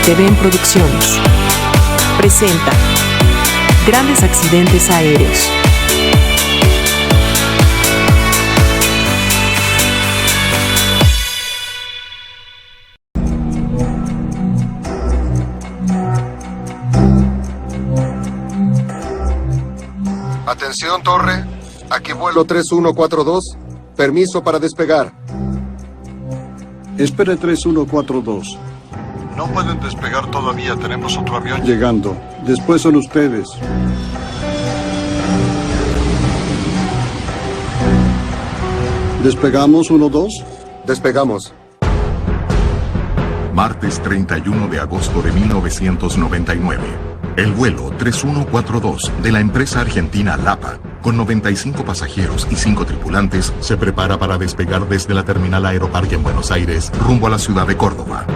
TV Producciones presenta Grandes Accidentes Aéreos. Atención, torre. Aquí vuelo 3142. Permiso para despegar. Espere 3142. No pueden despegar todavía, tenemos otro avión. Llegando. Después son ustedes. ¿Despegamos 1-2? Despegamos. Martes 31 de agosto de 1999. El vuelo 3142 de la empresa argentina LAPA, con 95 pasajeros y 5 tripulantes, se prepara para despegar desde la terminal Aeroparque en Buenos Aires, rumbo a la ciudad de Córdoba.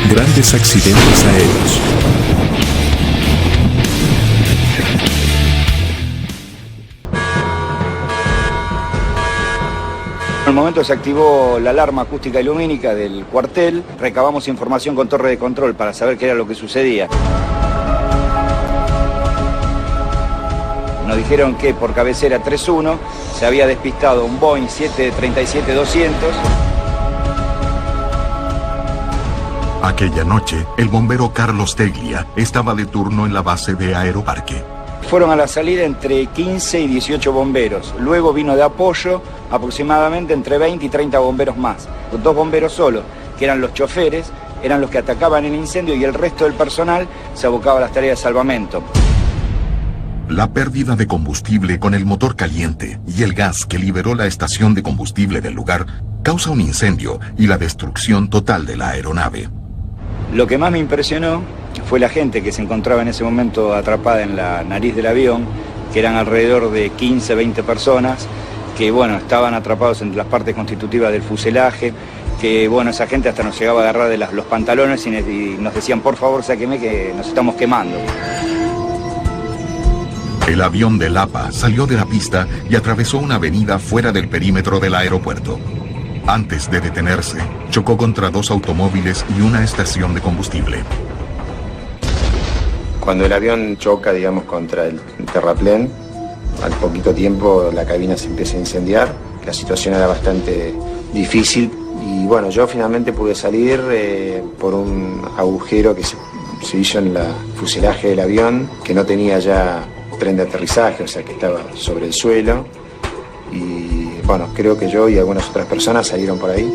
Grandes accidentes aéreos. En el momento se activó la alarma acústica y lumínica del cuartel, recabamos información con torre de control para saber qué era lo que sucedía. Nos dijeron que por cabecera 31 se había despistado un Boeing 737-200. Aquella noche, el bombero Carlos Teglia estaba de turno en la base de Aeroparque. Fueron a la salida entre 15 y 18 bomberos. Luego vino de apoyo aproximadamente entre 20 y 30 bomberos más. 2 bomberos solos, que eran los choferes, eran los que atacaban el incendio y el resto del personal se abocaba a las tareas de salvamento. La pérdida de combustible con el motor caliente y el gas que liberó la estación de combustible del lugar causa un incendio y la destrucción total de la aeronave. Lo que más me impresionó fue la gente que se encontraba en ese momento atrapada en la nariz del avión, que eran alrededor de 15, 20 personas, que bueno, estaban atrapados entre las partes constitutivas del fuselaje, que bueno, esa gente hasta nos llegaba a agarrar de los pantalones y nos decían, por favor, sáqueme que nos estamos quemando. El avión de LAPA salió de la pista y atravesó una avenida fuera del perímetro del aeropuerto. Antes de detenerse, chocó contra 2 automóviles y una estación de combustible. Cuando el avión choca, digamos, contra el terraplén, al poquito tiempo la cabina se empieza a incendiar. La situación era bastante difícil y bueno, yo finalmente pude salir por un agujero que se hizo en el fuselaje del avión, que no tenía ya tren de aterrizaje, o sea que estaba sobre el suelo. Y bueno, creo que yo y algunas otras personas salieron por ahí.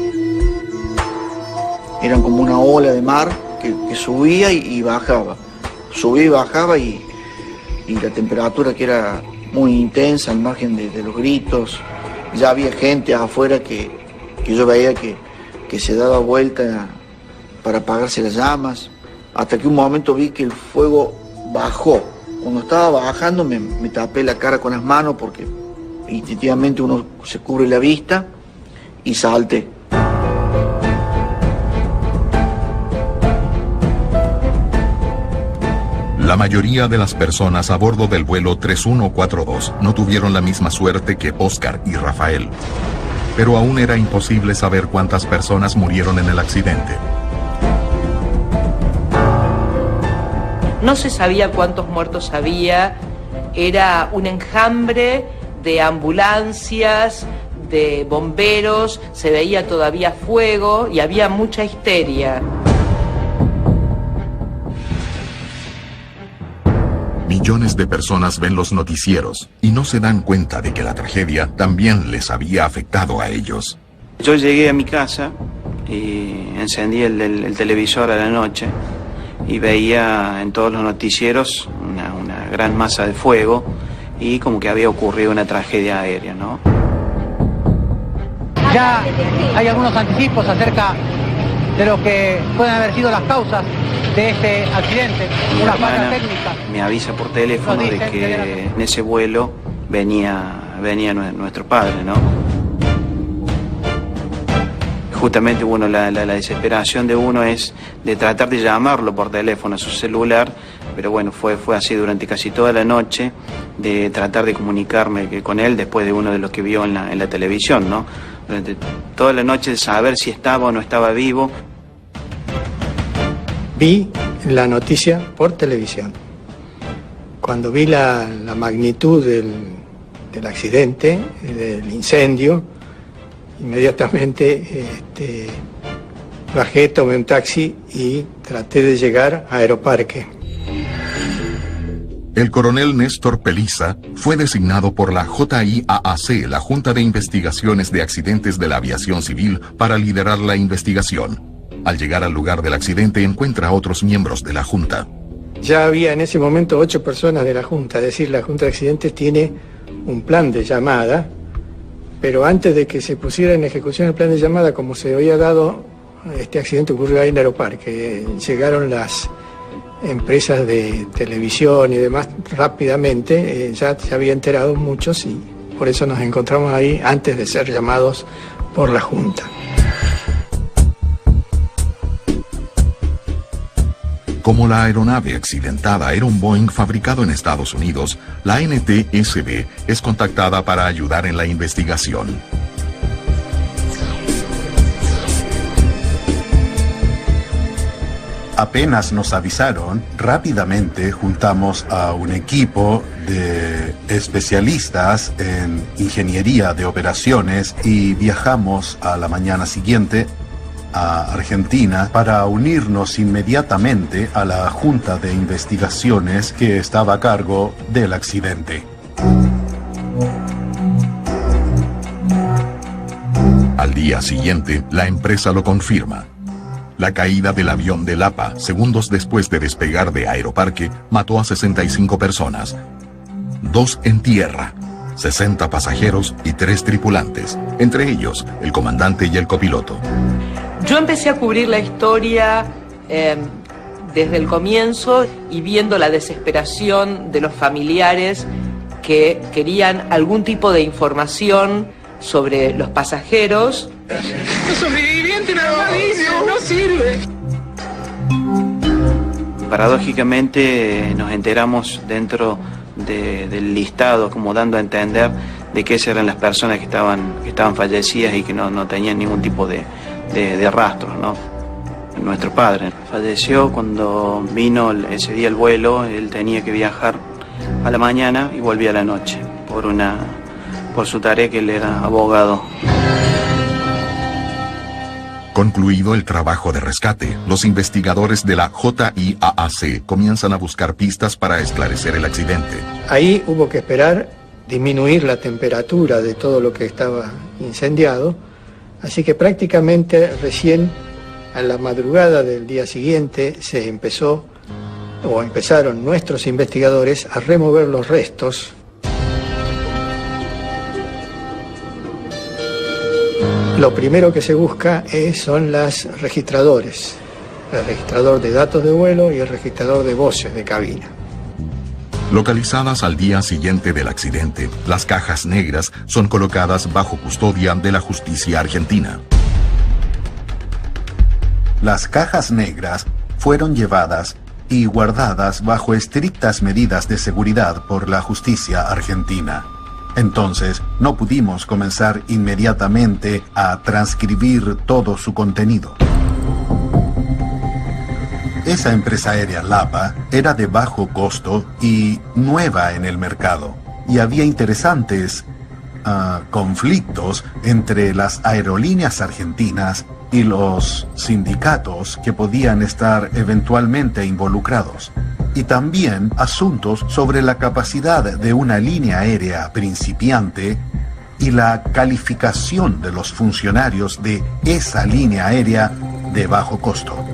Eran como una ola de mar que subía y bajaba. Subía y bajaba y la temperatura que era muy intensa al margen de los gritos. Ya había gente afuera que yo veía que se daba vuelta para apagarse las llamas. Hasta que un momento vi que el fuego bajó. Cuando estaba bajando me tapé la cara con las manos porque instintivamente uno se cubre la vista y salté. La mayoría de las personas a bordo del vuelo 3142 no tuvieron la misma suerte que Oscar y Rafael. Pero aún era imposible saber cuántas personas murieron en el accidente. No se sabía cuántos muertos había, era un enjambre de ambulancias, de bomberos, se veía todavía fuego y había mucha histeria. Millones de personas ven los noticieros y no se dan cuenta de que la tragedia también les había afectado a ellos. Yo llegué a mi casa y encendí el televisor a la noche y veía en todos los noticieros una gran masa de fuego y como que había ocurrido una tragedia aérea, ¿no? Ya hay algunos anticipos acerca de lo que pueden haber sido las causas de este accidente. Una falla técnica. Me avisa por teléfono de que en ese vuelo venía nuestro padre, ¿no? Justamente, bueno, la desesperación de uno es de tratar de llamarlo por teléfono a su celular, pero bueno, fue así durante casi toda la noche, de tratar de comunicarme con él después de uno de los que vio en la televisión, ¿no? Durante toda la noche de saber si estaba o no estaba vivo. Vi la noticia por televisión. Cuando vi la magnitud del accidente, del incendio, inmediatamente bajé, tomé un taxi y traté de llegar a Aeroparque. El coronel Néstor Peliza fue designado por la JIAAC, la Junta de Investigaciones de Accidentes de la Aviación Civil, para liderar la investigación. Al llegar al lugar del accidente encuentra a otros miembros de la Junta. Ya había en ese momento 8 personas de la Junta, es decir, la Junta de Accidentes tiene un plan de llamada, pero antes de que se pusiera en ejecución el plan de llamada, como se había dado, este accidente ocurrió ahí en Aeroparque. Llegaron las empresas de televisión y demás rápidamente, ya se había enterado muchos y por eso nos encontramos ahí antes de ser llamados por la Junta. Como la aeronave accidentada era un Boeing fabricado en Estados Unidos, la NTSB es contactada para ayudar en la investigación. Apenas nos avisaron, rápidamente juntamos a un equipo de especialistas en ingeniería de operaciones y viajamos a la mañana siguiente a Argentina para unirnos inmediatamente a la Junta de Investigaciones que estaba a cargo del accidente. Al día siguiente, la empresa lo confirma. La caída del avión de Lapa, segundos después de despegar de Aeroparque, mató a 65 personas. 2 en tierra, 60 pasajeros y 3 tripulantes, entre ellos el comandante y el copiloto. Yo empecé a cubrir la historia desde el comienzo y viendo la desesperación de los familiares que querían algún tipo de información sobre los pasajeros. Sobreviviente no sirve. Paradójicamente nos enteramos dentro del listado, como dando a entender de que esas eran las personas que estaban fallecidas y que no tenían ningún tipo de rastros, ¿no? Nuestro padre falleció cuando vino ese día el vuelo. Él tenía que viajar a la mañana y volvía a la noche por su tarea, que él era abogado. Concluido el trabajo de rescate, los investigadores de la JIAAC comienzan a buscar pistas para esclarecer el accidente. Ahí hubo que esperar disminuir la temperatura de todo lo que estaba incendiado, así que prácticamente recién a la madrugada del día siguiente empezaron nuestros investigadores a remover los restos. Lo primero que se busca son los registradores, el registrador de datos de vuelo y el registrador de voces de cabina. Localizadas al día siguiente del accidente, las cajas negras son colocadas bajo custodia de la justicia argentina. Las cajas negras fueron llevadas y guardadas bajo estrictas medidas de seguridad por la justicia argentina. Entonces, no pudimos comenzar inmediatamente a transcribir todo su contenido. Esa empresa aérea Lapa era de bajo costo y nueva en el mercado, y había interesantes conflictos entre las aerolíneas argentinas y los sindicatos que podían estar eventualmente involucrados, y también asuntos sobre la capacidad de una línea aérea principiante y la calificación de los funcionarios de esa línea aérea de bajo costo.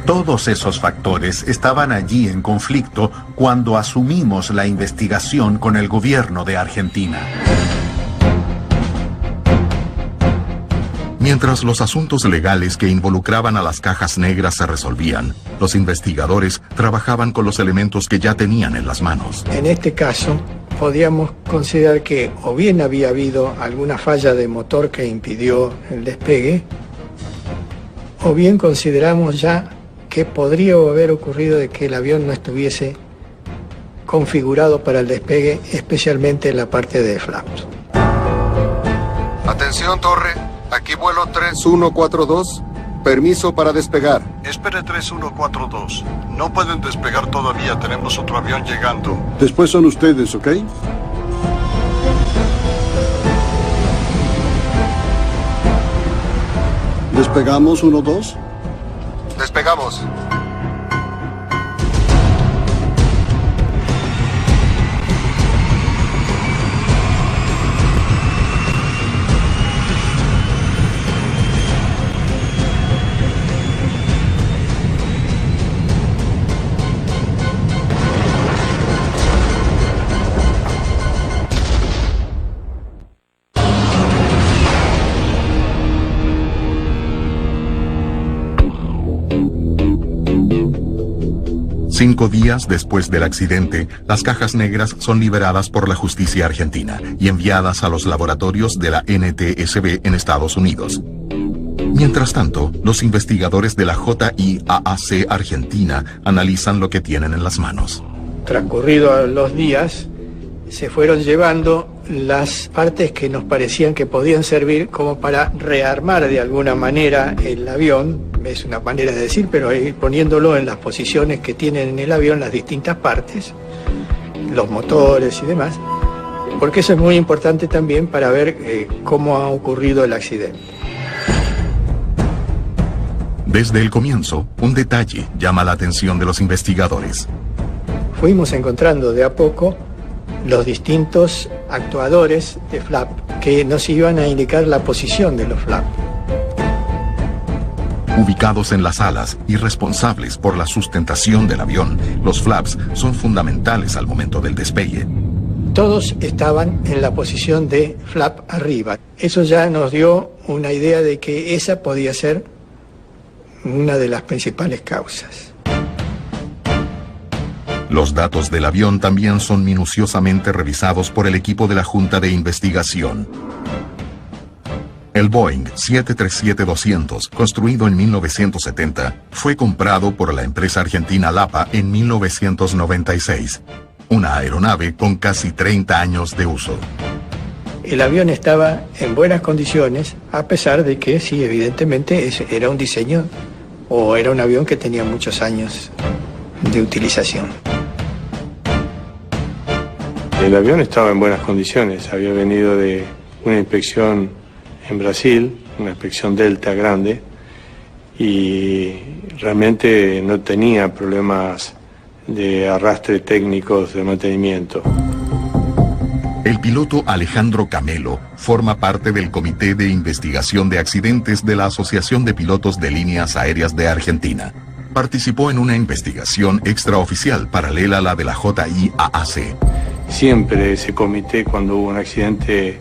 Todos esos factores estaban allí en conflicto cuando asumimos la investigación con el gobierno de Argentina. Mientras los asuntos legales que involucraban a las cajas negras se resolvían, los investigadores trabajaban con los elementos que ya tenían en las manos. En este caso, podíamos considerar que o bien había habido alguna falla de motor que impidió el despegue, o bien consideramos ya que podría haber ocurrido de que el avión no estuviese configurado para el despegue, especialmente en la parte de flaps. Atención, torre. Aquí vuelo 3142. Permiso para despegar. Espere 3142. No pueden despegar todavía, tenemos otro avión llegando. Después son ustedes, ¿ok? ¿Despegamos 1-2? Despegamos. Cinco días después del accidente, las cajas negras son liberadas por la justicia argentina y enviadas a los laboratorios de la NTSB en Estados Unidos. Mientras tanto, los investigadores de la JIAAC Argentina analizan lo que tienen en las manos. Transcurridos los días, se fueron llevando las partes que nos parecían que podían servir como para rearmar de alguna manera el avión. Es una manera de decir, pero ir poniéndolo en las posiciones que tienen en el avión las distintas partes, los motores y demás, porque eso es muy importante también para ver cómo ha ocurrido el accidente. Desde el comienzo, un detalle llama la atención de los investigadores. Fuimos encontrando de a poco los distintos actuadores de flap que nos iban a indicar la posición de los flaps. Ubicados en las alas y responsables por la sustentación del avión, los flaps son fundamentales al momento del despegue. Todos estaban en la posición de flap arriba. Eso ya nos dio una idea de que esa podía ser una de las principales causas. Los datos del avión también son minuciosamente revisados por el equipo de la Junta de Investigación. El Boeing 737-200, construido en 1970, fue comprado por la empresa argentina LAPA en 1996. Una aeronave con casi 30 años de uso. El avión estaba en buenas condiciones, a pesar de que sí, evidentemente era un diseño o era un avión que tenía muchos años de utilización. El avión estaba en buenas condiciones, había venido de una inspección en Brasil, una inspección Delta grande, y realmente no tenía problemas de arrastre técnicos de mantenimiento. El piloto Alejandro Camelo forma parte del Comité de Investigación de Accidentes de la Asociación de Pilotos de Líneas Aéreas de Argentina. Participó en una investigación extraoficial paralela a la de la JIAAC. Siempre ese comité, cuando hubo un accidente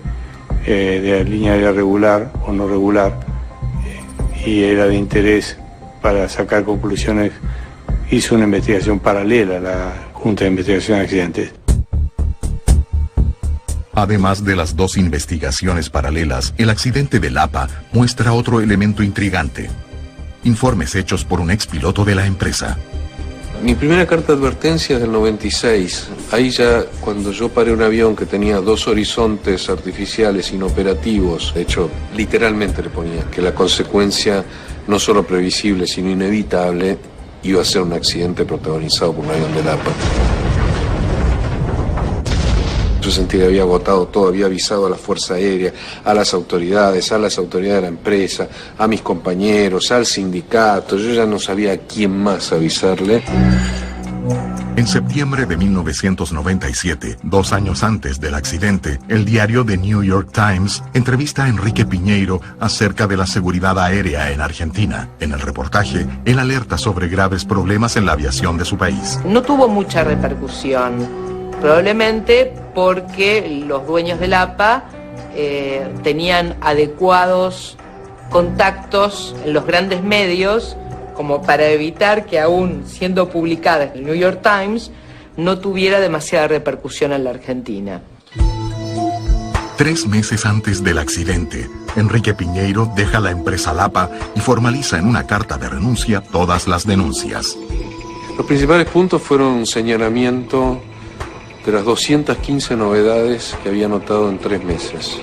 de línea aérea regular o no regular, y era de interés para sacar conclusiones, hizo una investigación paralela a la Junta de Investigación de Accidentes. Además de las dos investigaciones paralelas, el accidente de Lapa muestra otro elemento intrigante. Informes hechos por un expiloto de la empresa. Mi primera carta de advertencia es del 96. Ahí ya, cuando yo paré un avión que tenía dos horizontes artificiales inoperativos, de hecho, literalmente le ponía que la consecuencia, no solo previsible, sino inevitable, iba a ser un accidente protagonizado por un avión de Lapa. Yo sentí que había agotado todo, había avisado a la Fuerza Aérea, a las autoridades de la empresa, a mis compañeros, al sindicato. Yo ya no sabía a quién más avisarle. En septiembre de 1997, 2 años antes del accidente, el diario The New York Times entrevista a Enrique Piñeiro acerca de la seguridad aérea en Argentina. En el reportaje, él alerta sobre graves problemas en la aviación de su país. No tuvo mucha repercusión. Probablemente porque los dueños del APA tenían adecuados contactos en los grandes medios como para evitar que, aún siendo publicada en el New York Times, no tuviera demasiada repercusión en la Argentina. 3 meses antes del accidente, Enrique Piñeiro deja la empresa Lapa y formaliza en una carta de renuncia todas las denuncias. Los principales puntos fueron un señalamiento de las 215 novedades que había notado en 3 meses.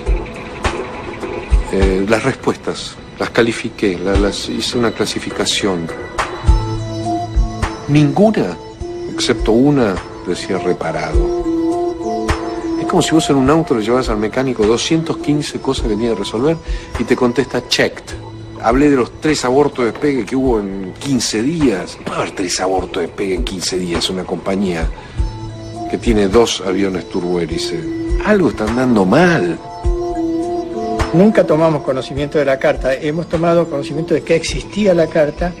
Las respuestas, las califiqué, hice una clasificación. Ninguna, excepto una, decía reparado. Es como si vos en un auto le llevas al mecánico 215 cosas que tiene que resolver y te contesta checked. Hablé de los 3 abortos de despegue que hubo en 15 días. No puede haber 3 abortos de despegue en 15 días, una compañía que tiene 2 aviones turbohélice. Algo está andando mal. Nunca tomamos conocimiento de la carta, hemos tomado conocimiento de que existía la carta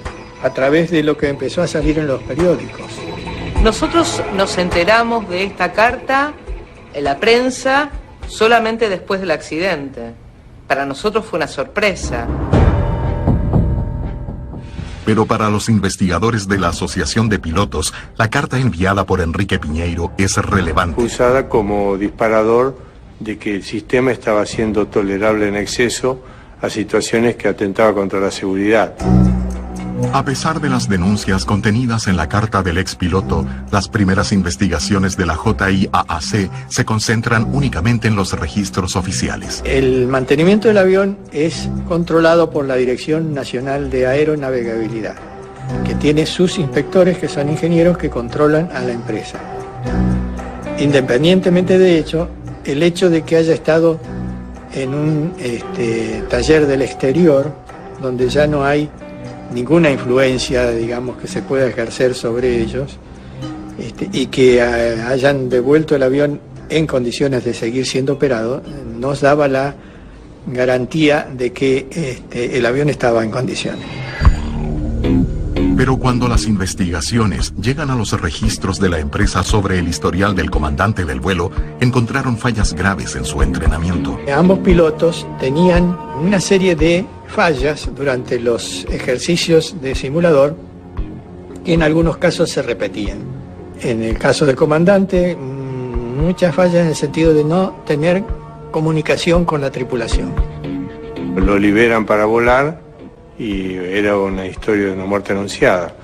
a través de lo que empezó a salir en los periódicos. Nosotros nos enteramos de esta carta en la prensa solamente después del accidente. Para nosotros fue una sorpresa. Pero para los investigadores de la Asociación de Pilotos, la carta enviada por Enrique Piñeiro es relevante. Usada como disparador de que el sistema estaba siendo tolerable en exceso a situaciones que atentaban contra la seguridad. A pesar de las denuncias contenidas en la carta del expiloto, las primeras investigaciones de la JIAAC se concentran únicamente en los registros oficiales. El mantenimiento del avión es controlado por la Dirección Nacional de Aeronavegabilidad, que tiene sus inspectores, que son ingenieros que controlan a la empresa. Independientemente de hecho, el hecho de que haya estado en un taller del exterior, donde ya no hay ninguna influencia, digamos, que se pueda ejercer sobre ellos, y que hayan devuelto el avión en condiciones de seguir siendo operado, nos daba la garantía de que el avión estaba en condiciones. Pero cuando las investigaciones llegan a los registros de la empresa sobre el historial del comandante del vuelo, encontraron fallas graves en su entrenamiento. Ambos pilotos tenían una serie de fallas durante los ejercicios de simulador que en algunos casos se repetían. En el caso del comandante, muchas fallas en el sentido de no tener comunicación con la tripulación. Lo liberan para volar y era una historia de una muerte anunciada.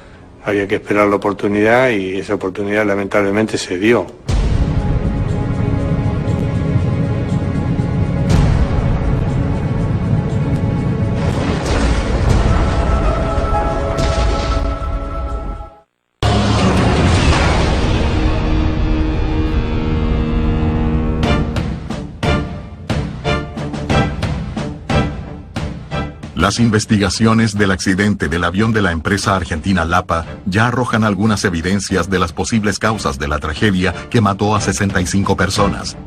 Había que esperar la oportunidad y esa oportunidad lamentablemente se dio. Las investigaciones del accidente del avión de la empresa argentina Lapa ya arrojan algunas evidencias de las posibles causas de la tragedia que mató a 65 personas.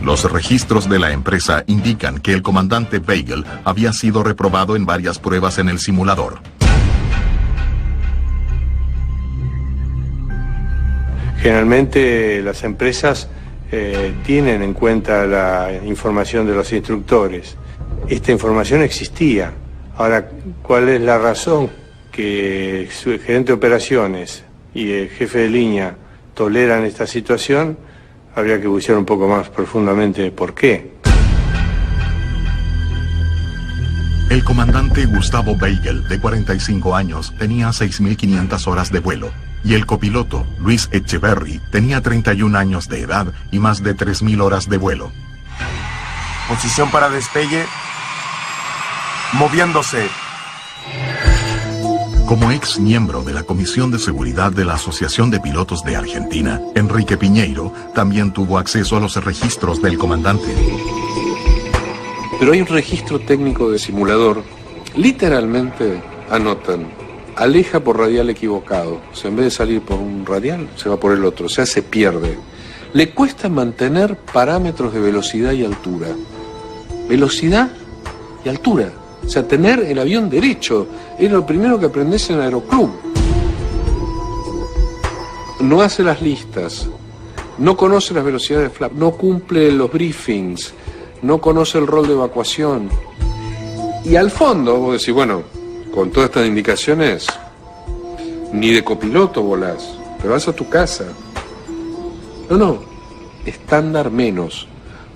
Los registros de la empresa indican que el comandante Weigel había sido reprobado en varias pruebas en el simulador. Generalmente las empresas tienen en cuenta la información de los instructores. Esta información existía. Ahora, ¿cuál es la razón que su gerente de operaciones y el jefe de línea toleran esta situación? Habría que buscar un poco más profundamente por qué. El comandante Gustavo Weigel, de 45 años, tenía 6.500 horas de vuelo. Y el copiloto, Luis Echeverry, tenía 31 años de edad y más de 3.000 horas de vuelo. Posición para despegue. Moviéndose. Como ex miembro de la Comisión de Seguridad de la Asociación de Pilotos de Argentina, Enrique Piñeiro también tuvo acceso a los registros del comandante. Pero hay un registro técnico de simulador. Literalmente anotan: aleja por radial equivocado. O sea, en vez de salir por un radial, se va por el otro. O sea, se pierde. Le cuesta mantener parámetros de velocidad y altura. Velocidad y altura. O sea, tener el avión derecho. Es lo primero que aprendes en el aeroclub. No hace las listas no conoce las velocidades de flap, no cumple los briefings, no conoce el rol de evacuación. Y al fondo, vos decís, bueno, con todas estas indicaciones, ni de copiloto volás, te vas a tu casa. No, estándar menos.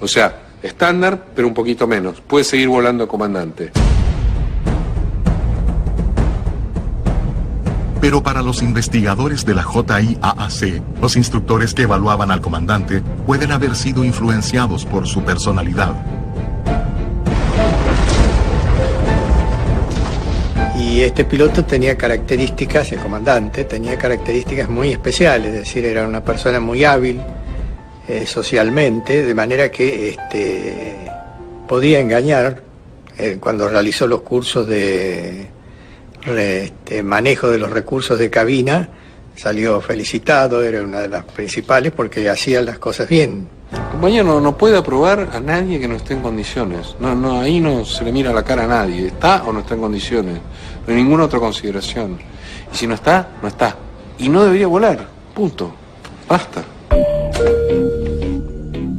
O sea, estándar, pero un poquito menos. Puede seguir volando comandante. Pero para los investigadores de la JIAAC, los instructores que evaluaban al comandante pueden haber sido influenciados por su personalidad. Y este piloto tenía características, el comandante tenía características muy especiales, es decir, era una persona muy hábil socialmente, de manera que podía engañar cuando realizó los cursos de manejo de los recursos de cabina. Salió felicitado, era una de las principales porque hacía las cosas bien. Compañero, no puede aprobar a nadie que no esté en condiciones. No, ahí no se le mira la cara a nadie. ¿Está o no está en condiciones? No hay ninguna otra consideración. Y si no está, no está. Y no debería volar. Punto. Basta.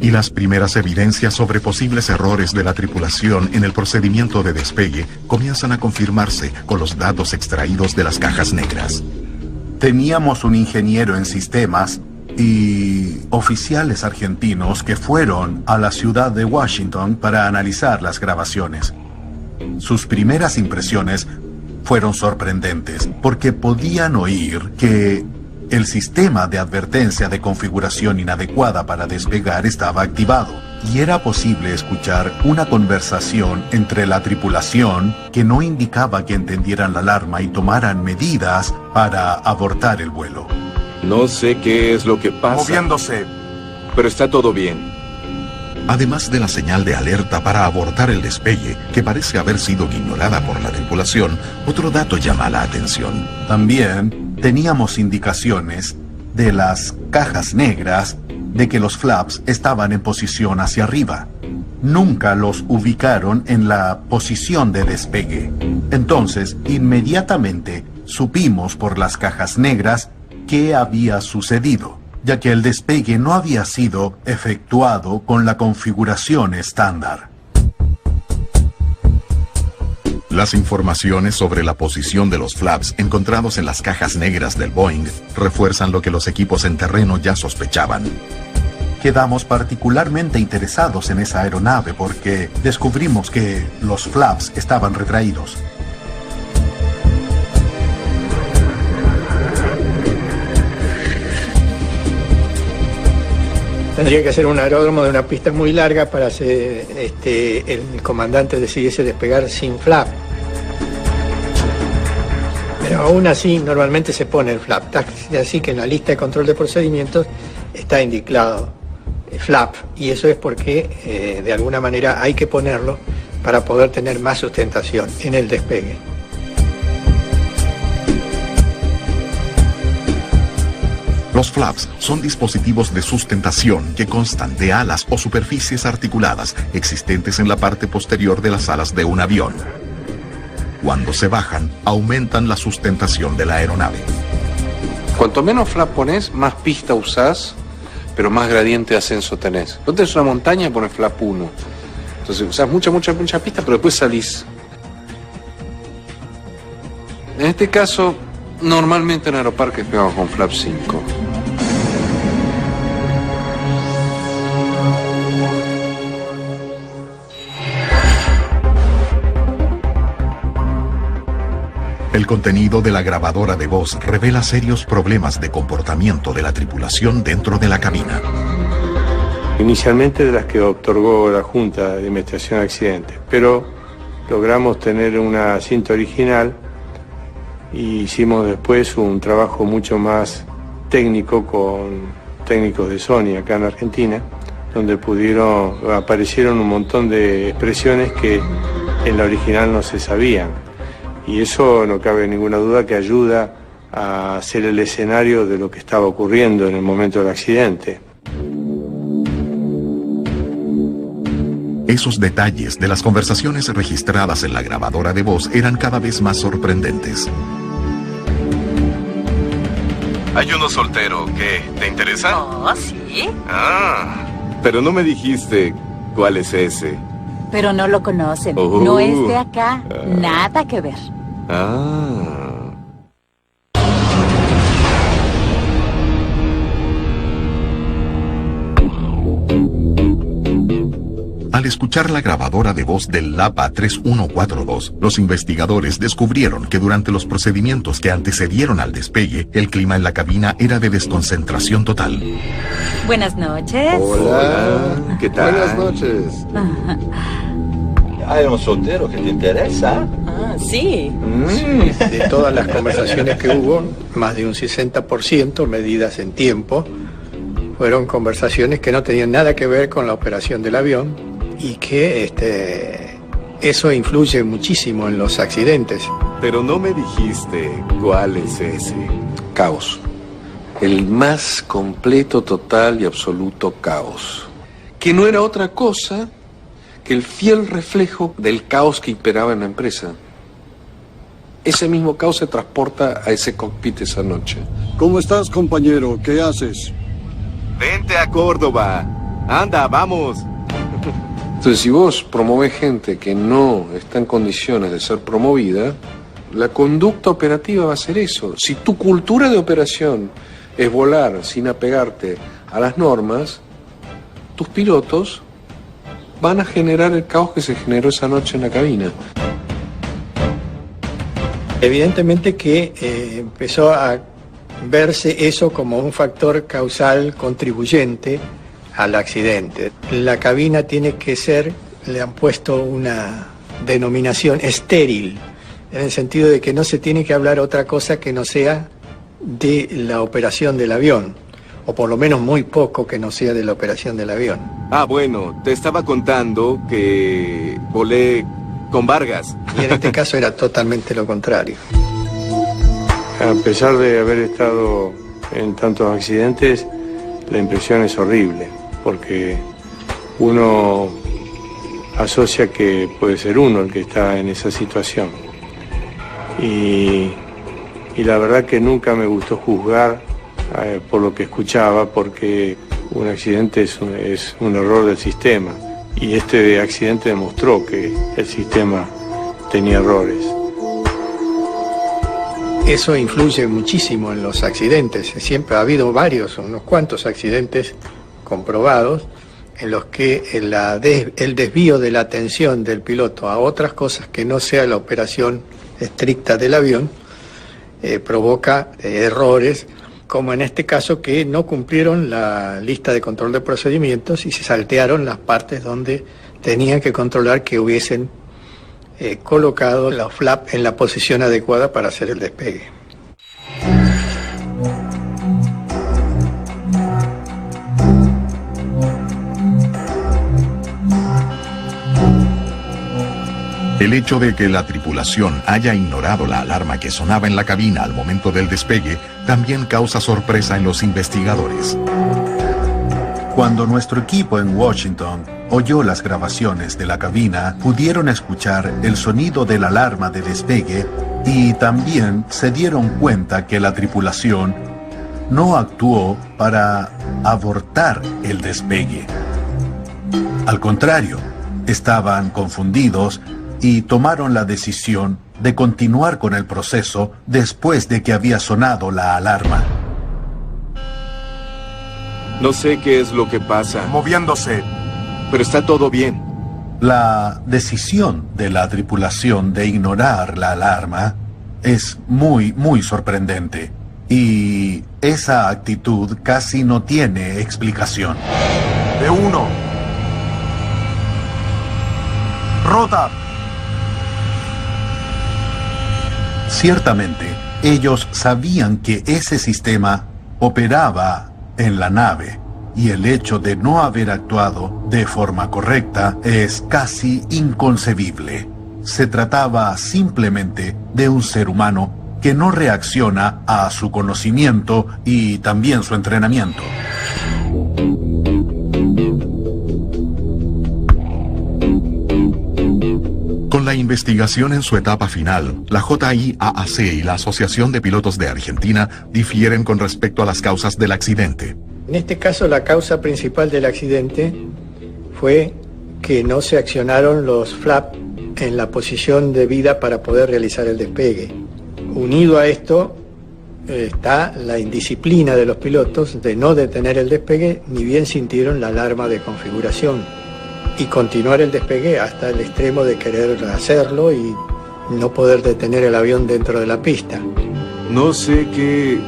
Y las primeras evidencias sobre posibles errores de la tripulación en el procedimiento de despegue comienzan a confirmarse con los datos extraídos de las cajas negras. Teníamos un ingeniero en sistemas y oficiales argentinos que fueron a la ciudad de Washington para analizar las grabaciones. Sus primeras impresiones fueron sorprendentes porque podían oír que el sistema de advertencia de configuración inadecuada para despegar estaba activado y era posible escuchar una conversación entre la tripulación que no indicaba que entendieran la alarma y tomaran medidas para abortar el vuelo. No sé qué es lo que pasa. Moviéndose. Pero está todo bien. Además de la señal de alerta para abortar el despegue, que parece haber sido ignorada por la tripulación, otro dato llama la atención. También teníamos indicaciones de las cajas negras de que los flaps estaban en posición hacia arriba. Nunca los ubicaron en la posición de despegue. Entonces, inmediatamente supimos por las cajas negras qué había sucedido, ya que el despegue no había sido efectuado con la configuración estándar. Las informaciones sobre la posición de los flaps encontrados en las cajas negras del Boeing refuerzan lo que los equipos en terreno ya sospechaban. Quedamos particularmente interesados en esa aeronave porque descubrimos que los flaps estaban retraídos. Tendría que ser un aeródromo de una pista muy larga para que el comandante decidiese despegar sin flap. Pero aún así, normalmente se pone el flap. Así que en la lista de control de procedimientos está indicado flap. Y eso es porque, de alguna manera, hay que ponerlo para poder tener más sustentación en el despegue. Los flaps son dispositivos de sustentación que constan de alas o superficies articuladas existentes en la parte posterior de las alas de un avión. Cuando se bajan, aumentan la sustentación de la aeronave. Cuanto menos flap pones, más pista usás, pero más gradiente de ascenso tenés. No tenés una montaña, pones flap 1. Entonces usás mucha pista, pero después salís. En este caso, normalmente en aeroparques pegamos con flap 5. El contenido de la grabadora de voz revela serios problemas de comportamiento de la tripulación dentro de la cabina. Inicialmente de las que otorgó la Junta de Investigación de Accidentes, pero logramos tener una cinta original y hicimos después un trabajo mucho más técnico con técnicos de Sony acá en Argentina, donde aparecieron un montón de expresiones que en la original no se sabían. Y eso no cabe ninguna duda que ayuda a hacer el escenario de lo que estaba ocurriendo en el momento del accidente. Esos detalles de las conversaciones registradas en la grabadora de voz eran cada vez más sorprendentes. Hay uno soltero. ¿Qué? ¿Te interesa? Oh, sí. Ah, pero no me dijiste cuál es ese. Pero no lo conocen. Oh. No es de acá. Nada que ver. Ah. Al escuchar la grabadora de voz del Lapa 3142, los investigadores descubrieron que durante los procedimientos que antecedieron al despegue, el clima en la cabina era de desconcentración total. Buenas noches. Hola. ¿Qué tal? Buenas noches. ¿Hay un soltero que te interesa? Ah, sí. De todas las conversaciones que hubo, más de un 60%, medidas en tiempo, fueron conversaciones que no tenían nada que ver con la operación del avión y que eso influye muchísimo en los accidentes. Pero no me dijiste cuál es ese. Caos. El más completo, total y absoluto caos. Que no era otra cosa que el fiel reflejo del caos que imperaba en la empresa. Ese mismo caos se transporta a ese cockpit esa noche. ¿Cómo estás, compañero? ¿Qué haces? Vente a Córdoba. Anda, vamos. Entonces, si vos promovés gente que no está en condiciones de ser promovida, la conducta operativa va a ser eso. Si tu cultura de operación es volar sin apegarte a las normas, tus pilotos van a generar el caos que se generó esa noche en la cabina. Evidentemente que empezó a verse eso como un factor causal contribuyente al accidente. La cabina tiene que ser, le han puesto una denominación estéril, en el sentido de que no se tiene que hablar otra cosa que no sea de la operación del avión, o por lo menos muy poco que no sea de la operación del avión. Ah, bueno, te estaba contando que volé con Vargas. Y en este caso era totalmente lo contrario. A pesar de haber estado en tantos accidentes, la impresión es horrible, porque uno asocia que puede ser uno el que está en esa situación. Y la verdad que nunca me gustó juzgar por lo que escuchaba, porque un accidente es un error del sistema. Y este accidente demostró que el sistema tenía errores. Eso influye muchísimo en los accidentes. Siempre ha habido unos cuantos accidentes comprobados en los que el desvío de la atención del piloto a otras cosas que no sea la operación estricta del avión provoca errores, como en este caso que no cumplieron la lista de control de procedimientos y se saltearon las partes donde tenían que controlar que hubiesen colocado la flap en la posición adecuada para hacer el despegue. El hecho de que la tripulación haya ignorado la alarma que sonaba en la cabina al momento del despegue también causa sorpresa en los investigadores. Cuando nuestro equipo en Washington oyó las grabaciones de la cabina, pudieron escuchar el sonido de la alarma de despegue y también se dieron cuenta que la tripulación no actuó para abortar el despegue. Al contrario, estaban confundidos y tomaron la decisión de continuar con el proceso después de que había sonado la alarma. No sé qué es lo que pasa. Moviéndose. Pero está todo bien. La decisión de la tripulación de ignorar la alarma es muy, muy sorprendente. Y esa actitud casi no tiene explicación. De uno. Rota. Ciertamente, ellos sabían que ese sistema operaba en la nave, y el hecho de no haber actuado de forma correcta es casi inconcebible. Se trataba simplemente de un ser humano que no reacciona a su conocimiento y también su entrenamiento. Con Con la investigación en su etapa final, la JIAAC y la Asociación de Pilotos de Argentina difieren con respecto a las causas del accidente. En este caso, la causa principal del accidente fue que no se accionaron los flaps en la posición debida para poder realizar el despegue. Unido a esto está la indisciplina de los pilotos de no detener el despegue, ni bien sintieron la alarma de configuración, y continuar el despegue hasta el extremo de querer hacerlo y no poder detener el avión dentro de la pista. No sé qué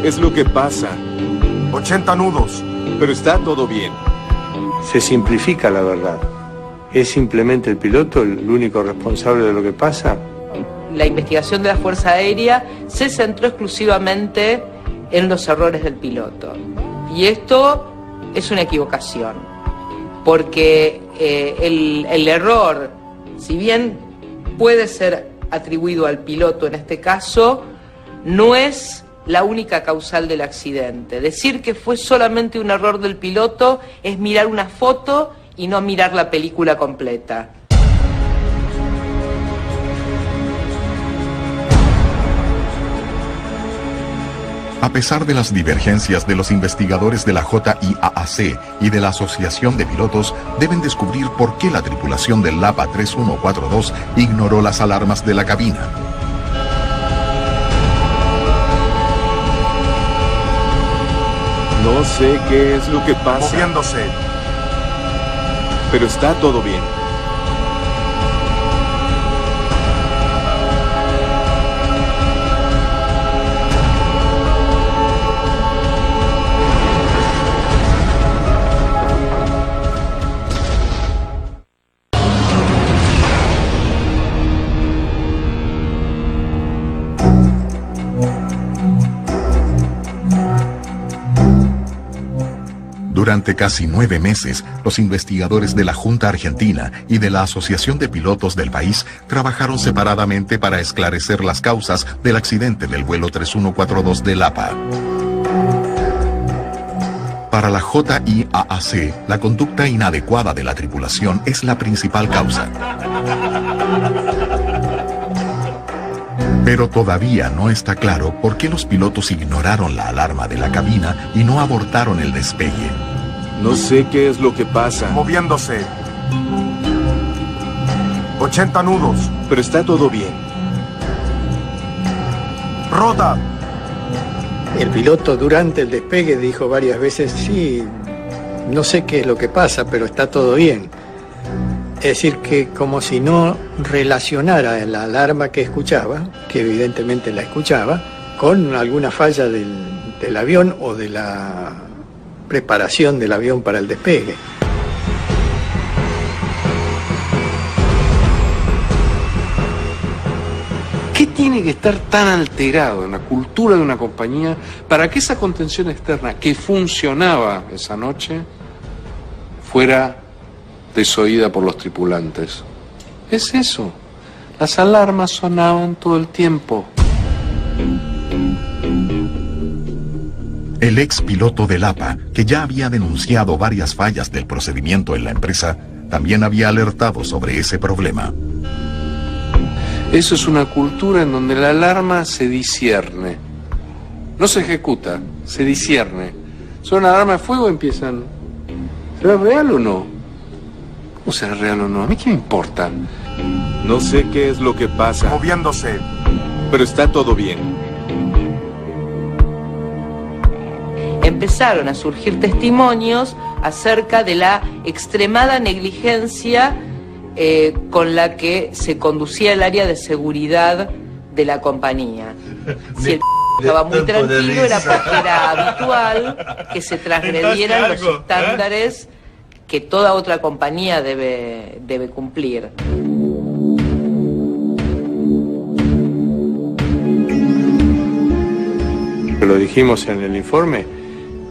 es lo que pasa. 80 nudos. Pero está todo bien. Se simplifica la verdad. ¿Es simplemente el piloto el único responsable de lo que pasa? La investigación de la Fuerza Aérea se centró exclusivamente en los errores del piloto. Y esto es una equivocación, porque el error, si bien puede ser atribuido al piloto en este caso, no es la única causal del accidente. Decir que fue solamente un error del piloto es mirar una foto y no mirar la película completa. A pesar de las divergencias de los investigadores de la JIAAC y de la Asociación de Pilotos, deben descubrir por qué la tripulación del LAPA 3142 ignoró las alarmas de la cabina. No sé qué es lo que pasa. Moviéndose. Pero está todo bien. Durante casi 9 meses, los investigadores de la Junta Argentina y de la Asociación de Pilotos del país trabajaron separadamente para esclarecer las causas del accidente del vuelo 3142 de LAPA. Para la JIAAC, la conducta inadecuada de la tripulación es la principal causa. Pero todavía no está claro por qué los pilotos ignoraron la alarma de la cabina y no abortaron el despegue. No sé qué es lo que pasa. Moviéndose. 80 nudos. Pero está todo bien. Rota. El piloto durante el despegue dijo varias veces, sí, no sé qué es lo que pasa, pero está todo bien. Es decir, que como si no relacionara la alarma que escuchaba, que evidentemente la escuchaba, con alguna falla del avión o de la preparación del avión para el despegue. ¿Qué tiene que estar tan alterado en la cultura de una compañía para que esa contención externa que funcionaba esa noche fuera desoída por los tripulantes? Es eso. Las alarmas sonaban todo el tiempo. El ex piloto del LAPA, que ya había denunciado varias fallas del procedimiento en la empresa, también había alertado sobre ese problema. Eso es una cultura en donde la alarma se discierne. No se ejecuta, se discierne. Suena una alarma de fuego y empiezan. ¿Será real o no? ¿Cómo será real o no? ¿A mí qué me importa? No sé qué es lo que pasa. Moviéndose. Pero está todo bien. Empezaron a surgir testimonios acerca de la extremada negligencia con la que se conducía el área de seguridad de la compañía. Si el estaba muy tranquilo era porque era habitual que se transgredieran los estándares que toda otra compañía debe cumplir. Lo dijimos en el informe,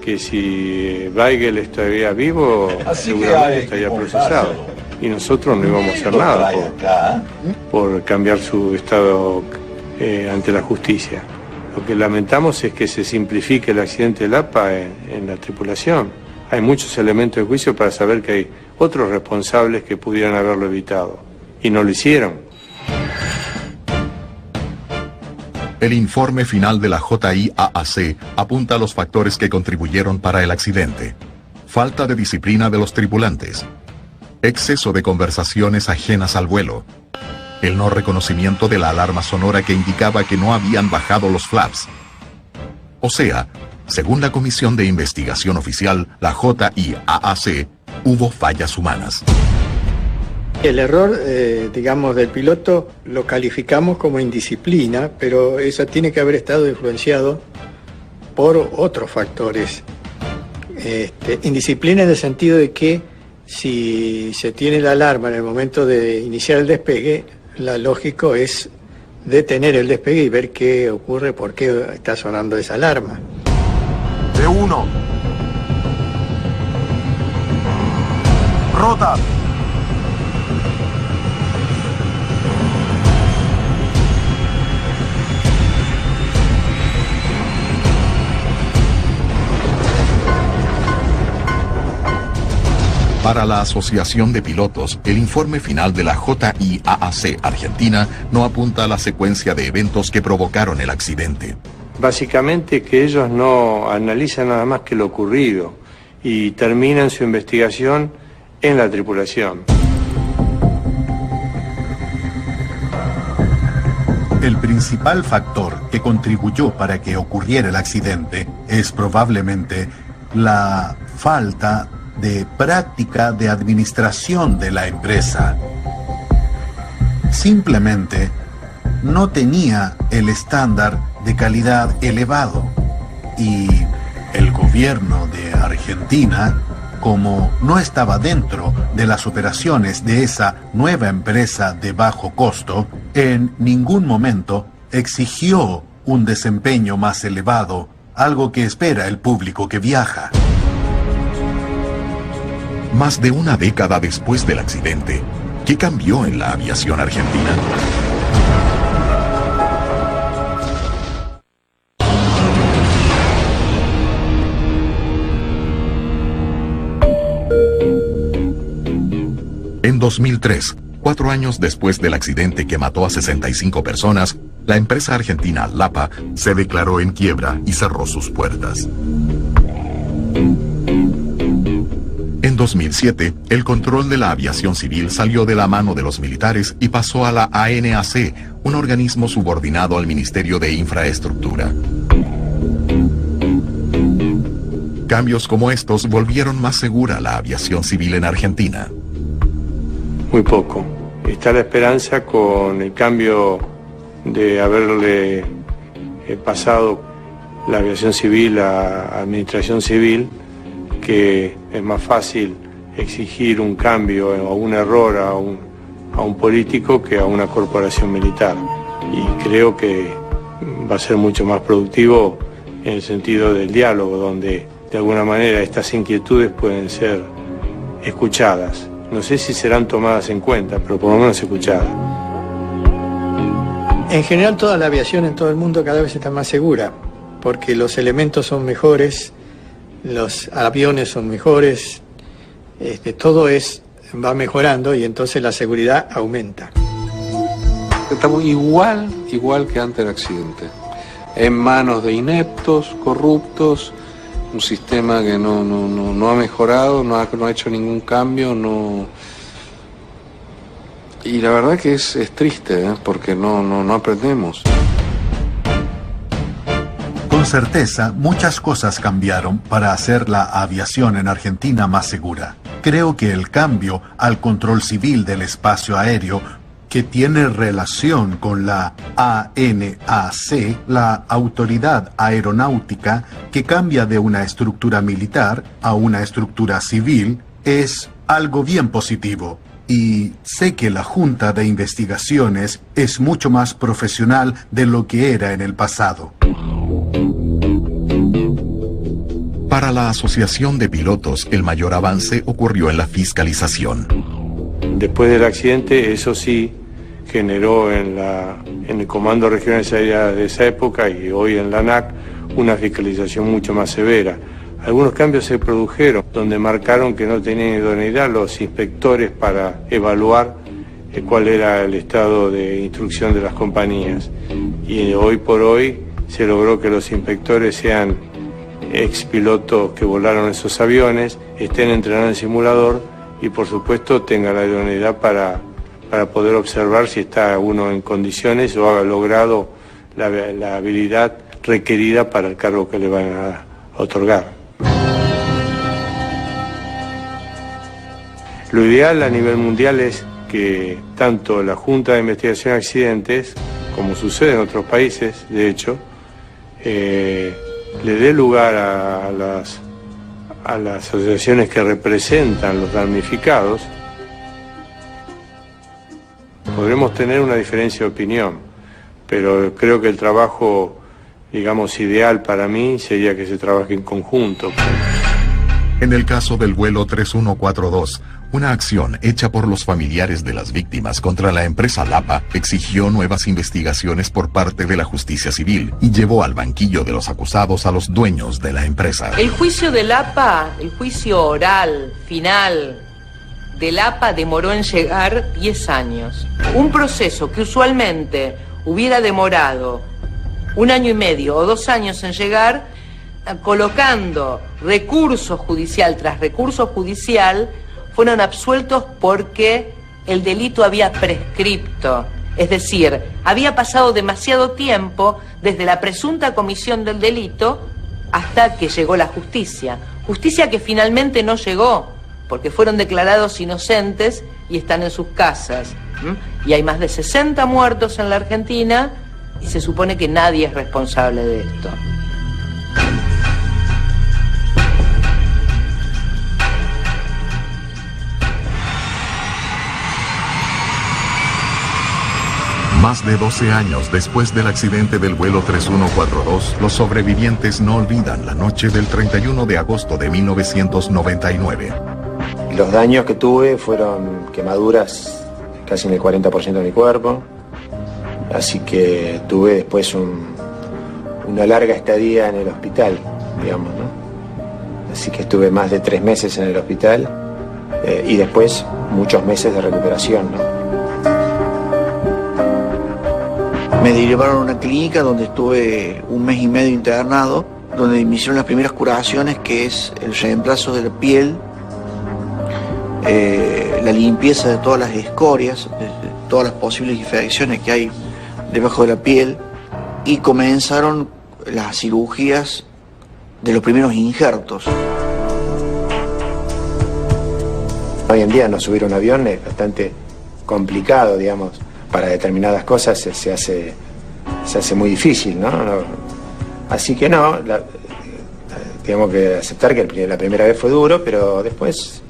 que si Weigel estaría vivo, seguramente estaría procesado. Y nosotros no íbamos a hacer nada por cambiar su estado ante la justicia. Lo que lamentamos es que se simplifique el accidente del APA en la tripulación. Hay muchos elementos de juicio para saber que hay otros responsables que pudieran haberlo evitado. y no lo hicieron. El informe final de la JIAAC apunta a los factores que contribuyeron para el accidente: falta de disciplina de los tripulantes, exceso de conversaciones ajenas al vuelo, el no reconocimiento de la alarma sonora que indicaba que no habían bajado los flaps. O sea, según la Comisión de Investigación Oficial, la JIAAC, hubo fallas humanas. El error, digamos, del piloto lo calificamos como indisciplina, pero eso tiene que haber estado influenciado por otros factores. Indisciplina en el sentido de que si se tiene la alarma en el momento de iniciar el despegue, lo lógico es detener el despegue y ver qué ocurre, por qué está sonando esa alarma. D1. Rota. Para la Asociación de Pilotos, el informe final de la JIAAC Argentina no apunta a la secuencia de eventos que provocaron el accidente. Básicamente que ellos no analizan nada más que lo ocurrido y terminan su investigación en la tripulación. El principal factor que contribuyó para que ocurriera el accidente es probablemente la falta de práctica de administración de la empresa. Simplemente no tenía el estándar de calidad elevado y el gobierno de Argentina, como no estaba dentro de las operaciones de esa nueva empresa de bajo costo, en ningún momento exigió un desempeño más elevado, algo que espera el público que viaja. Más de una década después del accidente, ¿qué cambió en la aviación argentina? En 2003, 4 años después del accidente que mató a 65 personas, la empresa argentina LAPA se declaró en quiebra y cerró sus puertas. En 2007, el control de la aviación civil salió de la mano de los militares y pasó a la ANAC, un organismo subordinado al Ministerio de Infraestructura. Cambios como estos volvieron más segura la aviación civil en Argentina. Muy poco. Está la esperanza con el cambio de haberle pasado la aviación civil a administración civil, que es más fácil exigir un cambio o un error a un político que a una corporación militar. Y creo que va a ser mucho más productivo en el sentido del diálogo, donde de alguna manera estas inquietudes pueden ser escuchadas. No sé si serán tomadas en cuenta, pero por lo menos escuchadas. En general, toda la aviación en todo el mundo cada vez está más segura, porque los elementos son mejores, los aviones son mejores, todo va mejorando y entonces la seguridad aumenta. Estamos igual que antes del accidente, en manos de ineptos, corruptos, un sistema que no ha mejorado, no ha hecho ningún cambio, y la verdad que es triste, porque no aprendemos. Con certeza, muchas cosas cambiaron para hacer la aviación en Argentina más segura. Creo que el cambio al control civil del espacio aéreo, que tiene relación con la ANAC, la Autoridad Aeronáutica, que cambia de una estructura militar a una estructura civil, es algo bien positivo. Y sé que la Junta de Investigaciones es mucho más profesional de lo que era en el pasado. Para la Asociación de Pilotos, el mayor avance ocurrió en la fiscalización. Después del accidente, eso sí, generó en el Comando Regional de esa época y hoy en la ANAC una fiscalización mucho más severa. Algunos cambios se produjeron, donde marcaron que no tenían idoneidad los inspectores para evaluar de cuál era el estado de instrucción de las compañías. Y hoy por hoy se logró que los inspectores sean expilotos que volaron esos aviones, estén entrenados en simulador y por supuesto tengan la idoneidad para poder observar si está uno en condiciones o ha logrado la habilidad requerida para el cargo que le van a otorgar. Lo ideal a nivel mundial es que tanto la Junta de Investigación de Accidentes, como sucede en otros países, de hecho, le dé lugar a las asociaciones que representan los damnificados. Podremos tener una diferencia de opinión, pero creo que el trabajo, digamos, ideal para mí sería que se trabaje en conjunto. En el caso del vuelo 3142, una acción hecha por los familiares de las víctimas contra la empresa Lapa exigió nuevas investigaciones por parte de la justicia civil y llevó al banquillo de los acusados a los dueños de la empresa. El juicio de Lapa, el juicio oral, final de Lapa demoró en llegar 10 años. Un proceso que usualmente hubiera demorado 1 año y medio o 2 años en llegar, colocando recurso judicial tras recurso judicial, fueron absueltos porque el delito había prescripto. Es decir, había pasado demasiado tiempo desde la presunta comisión del delito hasta que llegó la justicia. Justicia que finalmente no llegó, porque fueron declarados inocentes y están en sus casas. Y hay más de 60 muertos en la Argentina y se supone que nadie es responsable de esto. Más de 12 años después del accidente del vuelo 3142, los sobrevivientes no olvidan la noche del 31 de agosto de 1999. Los daños que tuve fueron quemaduras casi en el 40% de mi cuerpo, así que tuve después una larga estadía en el hospital, digamos, ¿no? Así que estuve más de 3 meses en el hospital y después muchos meses de recuperación, ¿no? Me derivaron a una clínica donde estuve 1 mes y medio internado, donde me hicieron las primeras curaciones, que es el reemplazo de la piel, la limpieza de todas las escorias, de todas las posibles infecciones que hay debajo de la piel, y comenzaron las cirugías de los primeros injertos. Hoy en día no subir un avión es bastante complicado, digamos. Para determinadas cosas se hace muy difícil, ¿no? Así que no, tengo que aceptar que la primera vez fue duro, pero después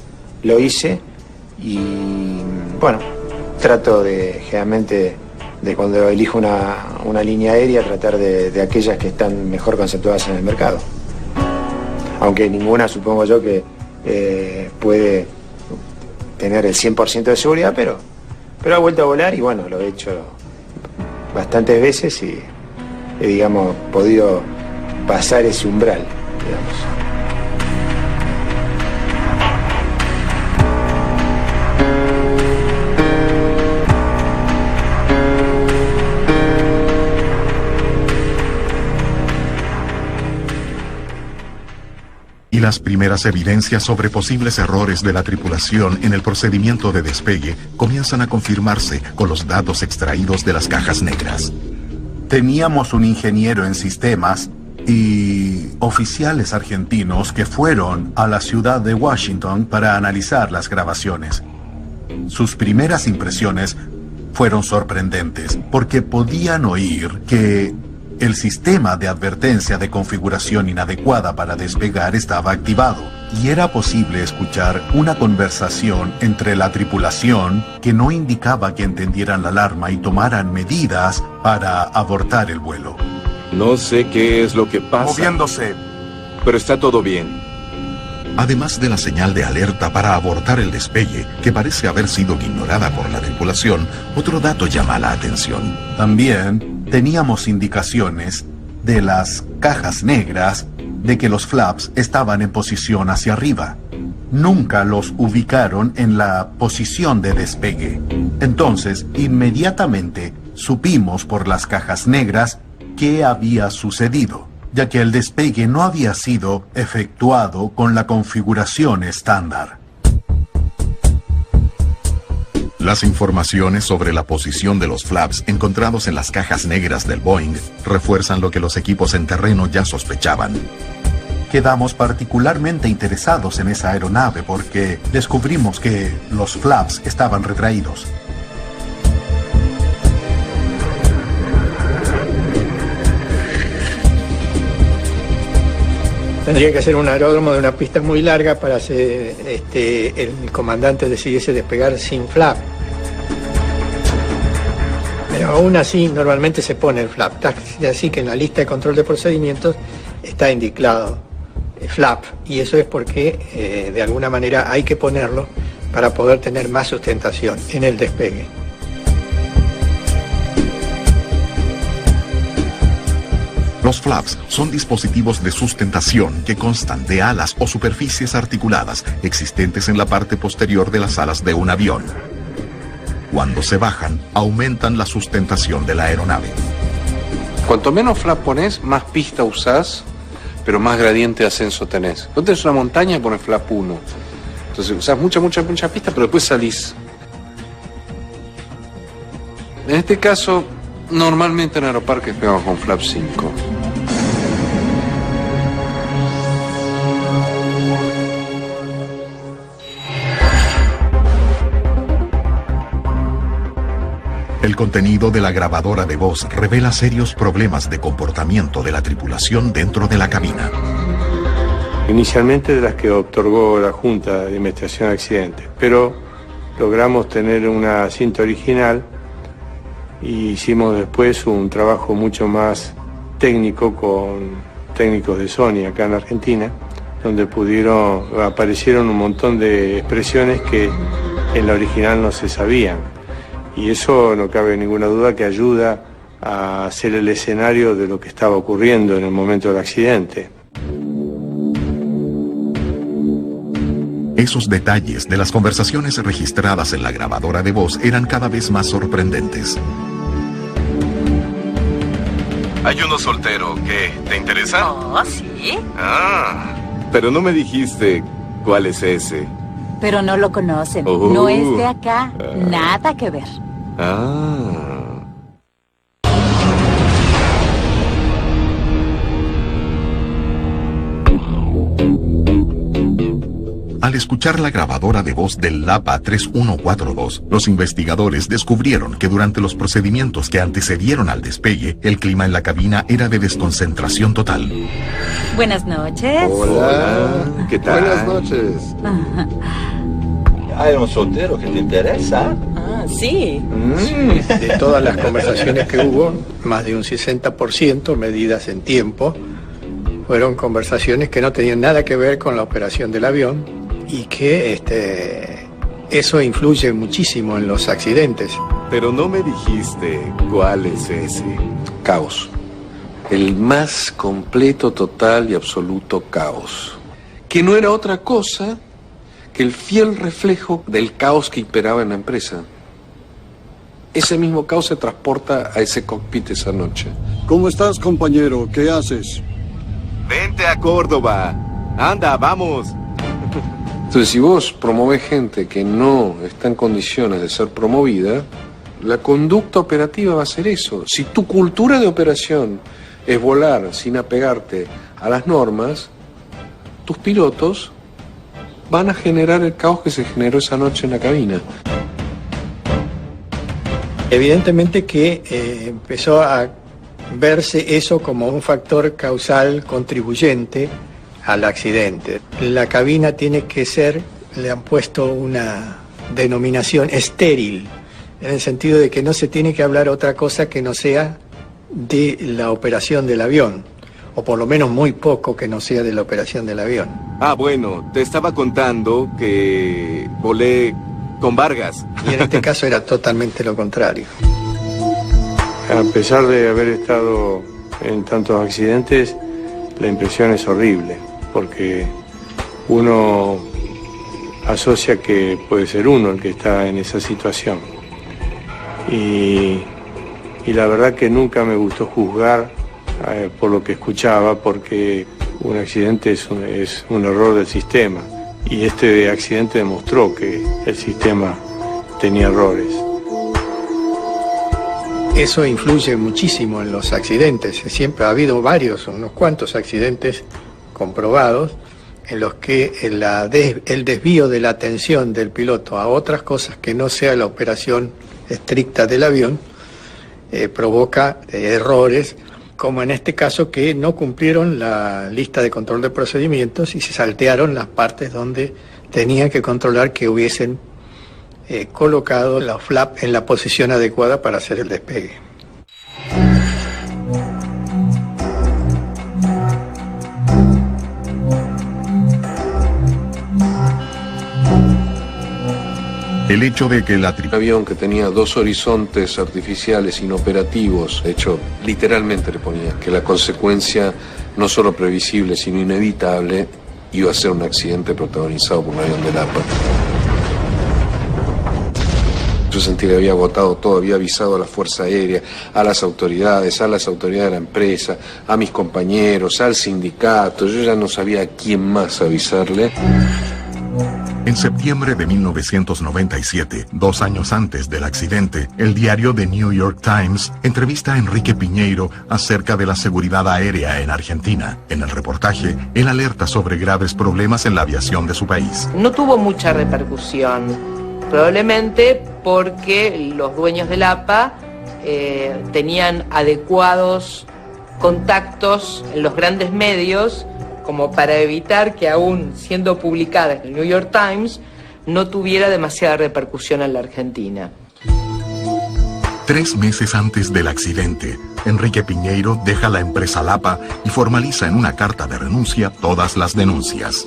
lo hice y bueno, trato generalmente de cuando elijo una línea aérea, tratar de aquellas que están mejor conceptuadas en el mercado. Aunque ninguna, supongo yo, que puede tener el 100% de seguridad, pero he vuelto a volar y bueno, lo he hecho bastantes veces y he, digamos, podido pasar ese umbral, digamos. Y las primeras evidencias sobre posibles errores de la tripulación en el procedimiento de despegue comienzan a confirmarse con los datos extraídos de las cajas negras. Teníamos un ingeniero en sistemas y oficiales argentinos que fueron a la ciudad de Washington para analizar las grabaciones. Sus primeras impresiones fueron sorprendentes porque podían oír que el sistema de advertencia de configuración inadecuada para despegar estaba activado y era posible escuchar una conversación entre la tripulación que no indicaba que entendieran la alarma y tomaran medidas para abortar el vuelo. No sé qué es lo que pasa. Moviéndose. Pero está todo bien. Además de la señal de alerta para abortar el despegue, que parece haber sido ignorada por la tripulación, otro dato llama la atención. También teníamos indicaciones de las cajas negras de que los flaps estaban en posición hacia arriba. nunca los ubicaron en la posición de despegue. Entonces, inmediatamente supimos por las cajas negras qué había sucedido, ya que el despegue no había sido efectuado con la configuración estándar. Las informaciones sobre la posición de los flaps encontrados en las cajas negras del Boeing refuerzan lo que los equipos en terreno ya sospechaban. Quedamos particularmente interesados en esa aeronave porque descubrimos que los flaps estaban retraídos. Tendría que ser un aeródromo de una pista muy larga para que el comandante decidiese despegar sin flap. Pero aún así, normalmente se pone el flap. Así que en la lista de control de procedimientos está indicado flap. Y eso es porque, de alguna manera, hay que ponerlo para poder tener más sustentación en el despegue. Los flaps son dispositivos de sustentación que constan de alas o superficies articuladas existentes en la parte posterior de las alas de un avión. Cuando se bajan, aumentan la sustentación de la aeronave. Cuanto menos flap pones, más pista usás, pero más gradiente de ascenso tenés. Vos tenés una montaña y pones flap 1. Entonces usás mucha pista, pero después salís. En este caso, normalmente en aeroparques pegamos con flap 5. El contenido de la grabadora de voz revela serios problemas de comportamiento de la tripulación dentro de la cabina. Inicialmente de las que otorgó la Junta de Investigación de Accidentes, pero logramos tener una cinta original y hicimos después un trabajo mucho más técnico con técnicos de Sony acá en Argentina, donde aparecieron un montón de expresiones que en la original no se sabían. Y eso no cabe ninguna duda que ayuda a hacer el escenario de lo que estaba ocurriendo en el momento del accidente. Esos detalles de las conversaciones registradas en la grabadora de voz eran cada vez más sorprendentes. Hay uno soltero, ¿qué? ¿Te interesa? Oh, sí. Ah, pero no me dijiste cuál es ese. Pero no lo conocen. No es de acá. Nada que ver. Al escuchar la grabadora de voz del LAPA 3142, los investigadores descubrieron que durante los procedimientos que antecedieron al despegue, el clima en la cabina era de desconcentración total. Buenas noches. Hola. ¿Qué tal? Buenas noches. ¿Hay un soltero que te interesa? Ah, sí. De todas las conversaciones que hubo, más de un 60%, medidas en tiempo, fueron conversaciones que no tenían nada que ver con la operación del avión y que eso influye muchísimo en los accidentes. Pero no me dijiste cuál es ese. Caos. El más completo, total y absoluto caos. Que no era otra cosa que el fiel reflejo del caos que imperaba en la empresa. Ese mismo caos se transporta a ese cockpit esa noche. ¿Cómo estás, compañero? ¿Qué haces? Vente a Córdoba. Anda, vamos. Entonces, si vos promovés gente que no está en condiciones de ser promovida, la conducta operativa va a ser eso. Si tu cultura de operación es volar sin apegarte a las normas, tus pilotos van a generar el caos que se generó esa noche en la cabina. Evidentemente que empezó a verse eso como un factor causal contribuyente al accidente. La cabina tiene que ser, le han puesto una denominación estéril, en el sentido de que no se tiene que hablar otra cosa que no sea de la operación del avión, o por lo menos muy poco que no sea de la operación del avión. Ah, bueno, te estaba contando que volé con Vargas. Y en este caso era totalmente lo contrario. A pesar de haber estado en tantos accidentes, la impresión es horrible, porque uno asocia que puede ser uno el que está en esa situación. Y la verdad que nunca me gustó juzgar por lo que escuchaba, porque un accidente es un error del sistema. Y este accidente demostró que el sistema tenía errores. Eso influye muchísimo en los accidentes. Siempre ha habido unos cuantos accidentes comprobados en los que el desvío de la atención del piloto a otras cosas que no sea la operación estricta del avión provoca errores, como en este caso que no cumplieron la lista de control de procedimientos y se saltearon las partes donde tenían que controlar que hubiesen colocado la flap en la posición adecuada para hacer el despegue. El hecho de que un avión que tenía 2 horizontes artificiales inoperativos, de hecho, literalmente le ponía que la consecuencia no solo previsible, sino inevitable, iba a ser un accidente protagonizado por un avión de Lapa. Yo sentí que había agotado todo, había avisado a la Fuerza Aérea, a las autoridades de la empresa, a mis compañeros, al sindicato. Yo ya no sabía a quién más avisarle. En septiembre de 1997, 2 años antes del accidente, el diario The New York Times entrevista a Enrique Piñeiro acerca de la seguridad aérea en Argentina. En el reportaje, él alerta sobre graves problemas en la aviación de su país. No tuvo mucha repercusión, probablemente porque los dueños del APA tenían adecuados contactos en los grandes medios como para evitar que, aún siendo publicada en el New York Times, no tuviera demasiada repercusión en la Argentina. 3 meses antes del accidente, Enrique Piñeiro deja la empresa Lapa y formaliza en una carta de renuncia todas las denuncias.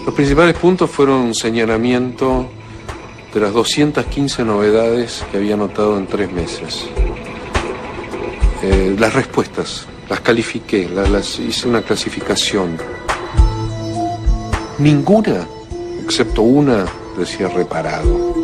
Los principales puntos fueron un señalamiento de las 215 novedades que había notado en 3 meses. Las respuestas. Las califiqué, hice una clasificación. Ninguna, excepto una, decía reparado.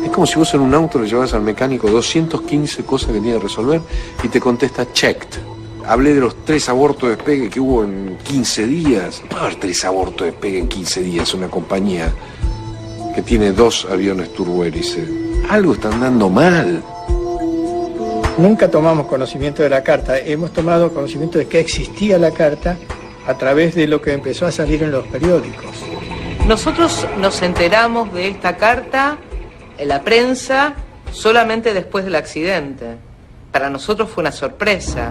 Es como si vos en un auto le llevas al mecánico 215 cosas que tiene que resolver y te contesta checked. Hablé de los 3 abortos de despegue que hubo en 15 días. No puede haber 3 abortos de despegue en 15 días, una compañía que tiene 2 aviones turbohélice. Algo está andando mal. Nunca tomamos conocimiento de la carta, hemos tomado conocimiento de que existía la carta a través de lo que empezó a salir en los periódicos. Nosotros nos enteramos de esta carta en la prensa solamente después del accidente. Para nosotros fue una sorpresa.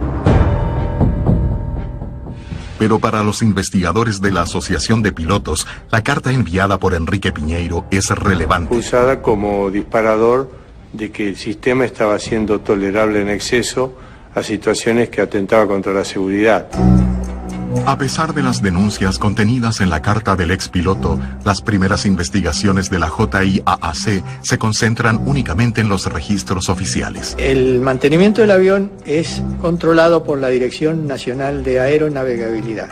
Pero para los investigadores de la Asociación de Pilotos, la carta enviada por Enrique Piñeiro es relevante. Usada como disparador de que el sistema estaba siendo tolerable en exceso a situaciones que atentaban contra la seguridad. A pesar de las denuncias contenidas en la carta del expiloto, las primeras investigaciones de la JIAAC se concentran únicamente en los registros oficiales. El mantenimiento del avión es controlado por la Dirección Nacional de Aeronavegabilidad,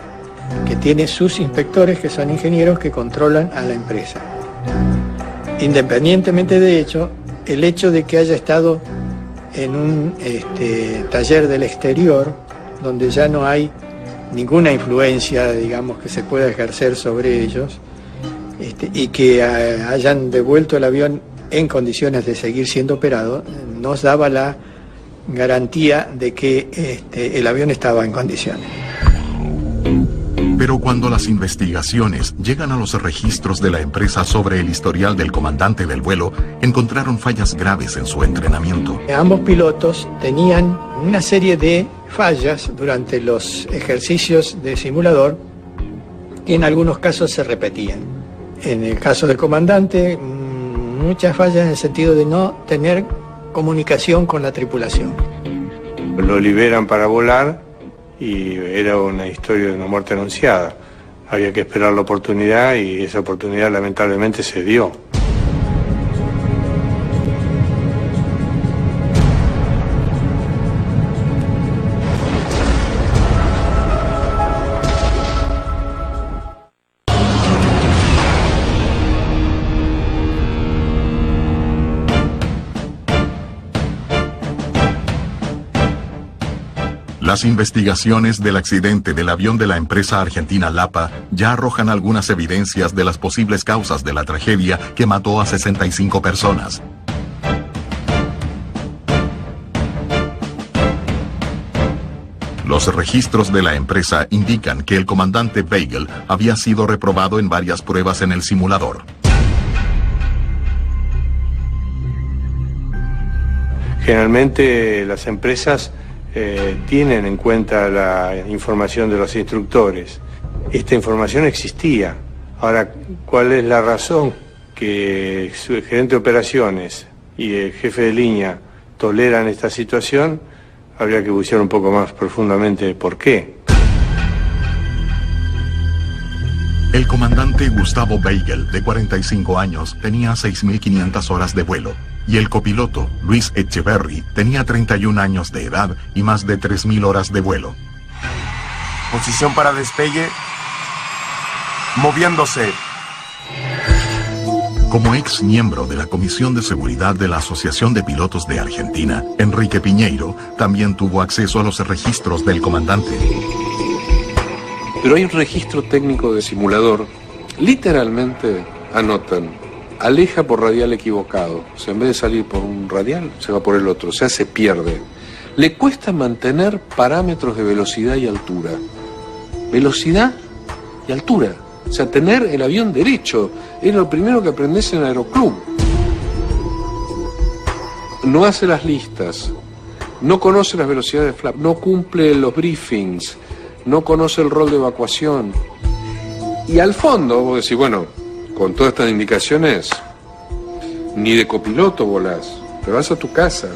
que tiene sus inspectores, que son ingenieros que controlan a la empresa. Independientemente de hecho, el hecho de que haya estado en un taller del exterior, donde ya no hay ninguna influencia, digamos, que se pueda ejercer sobre ellos, y que hayan devuelto el avión en condiciones de seguir siendo operado, nos daba la garantía de que el avión estaba en condiciones. Pero cuando las investigaciones llegan a los registros de la empresa sobre el historial del comandante del vuelo, encontraron fallas graves en su entrenamiento. Ambos pilotos tenían una serie de fallas durante los ejercicios de simulador que en algunos casos se repetían. En el caso del comandante, muchas fallas en el sentido de no tener comunicación con la tripulación. Lo liberan para volar y era una historia de una muerte anunciada. Había que esperar la oportunidad y esa oportunidad lamentablemente se dio. Las investigaciones del accidente del avión de la empresa argentina Lapa ya arrojan algunas evidencias de las posibles causas de la tragedia que mató a 65 personas. Los registros de la empresa indican que el comandante Weigel había sido reprobado en varias pruebas en el simulador. Generalmente las empresas tienen en cuenta la información de los instructores. Esta información existía. Ahora, ¿cuál es la razón que el gerente de operaciones y el jefe de línea toleran esta situación? Habría que buscar un poco más profundamente por qué. El comandante Gustavo Weigel, de 45 años, tenía 6.500 horas de vuelo. Y el copiloto, Luis Echeverry, tenía 31 años de edad y más de 3.000 horas de vuelo. Posición para despegue. Moviéndose. Como ex miembro de la Comisión de Seguridad de la Asociación de Pilotos de Argentina, Enrique Piñeiro también tuvo acceso a los registros del comandante. Pero hay un registro técnico de simulador. Literalmente anotan: aleja por radial equivocado. O sea, en vez de salir por un radial, se va por el otro. O sea, se pierde. Le cuesta mantener parámetros de velocidad y altura. Velocidad y altura. O sea, tener el avión derecho. Era lo primero que aprendés en el aeroclub. No hace las listas. No conoce las velocidades de flap. No cumple los briefings. No conoce el rol de evacuación. Y al fondo, vos decís, bueno, con todas estas indicaciones, ni de copiloto volás, te vas a tu casa.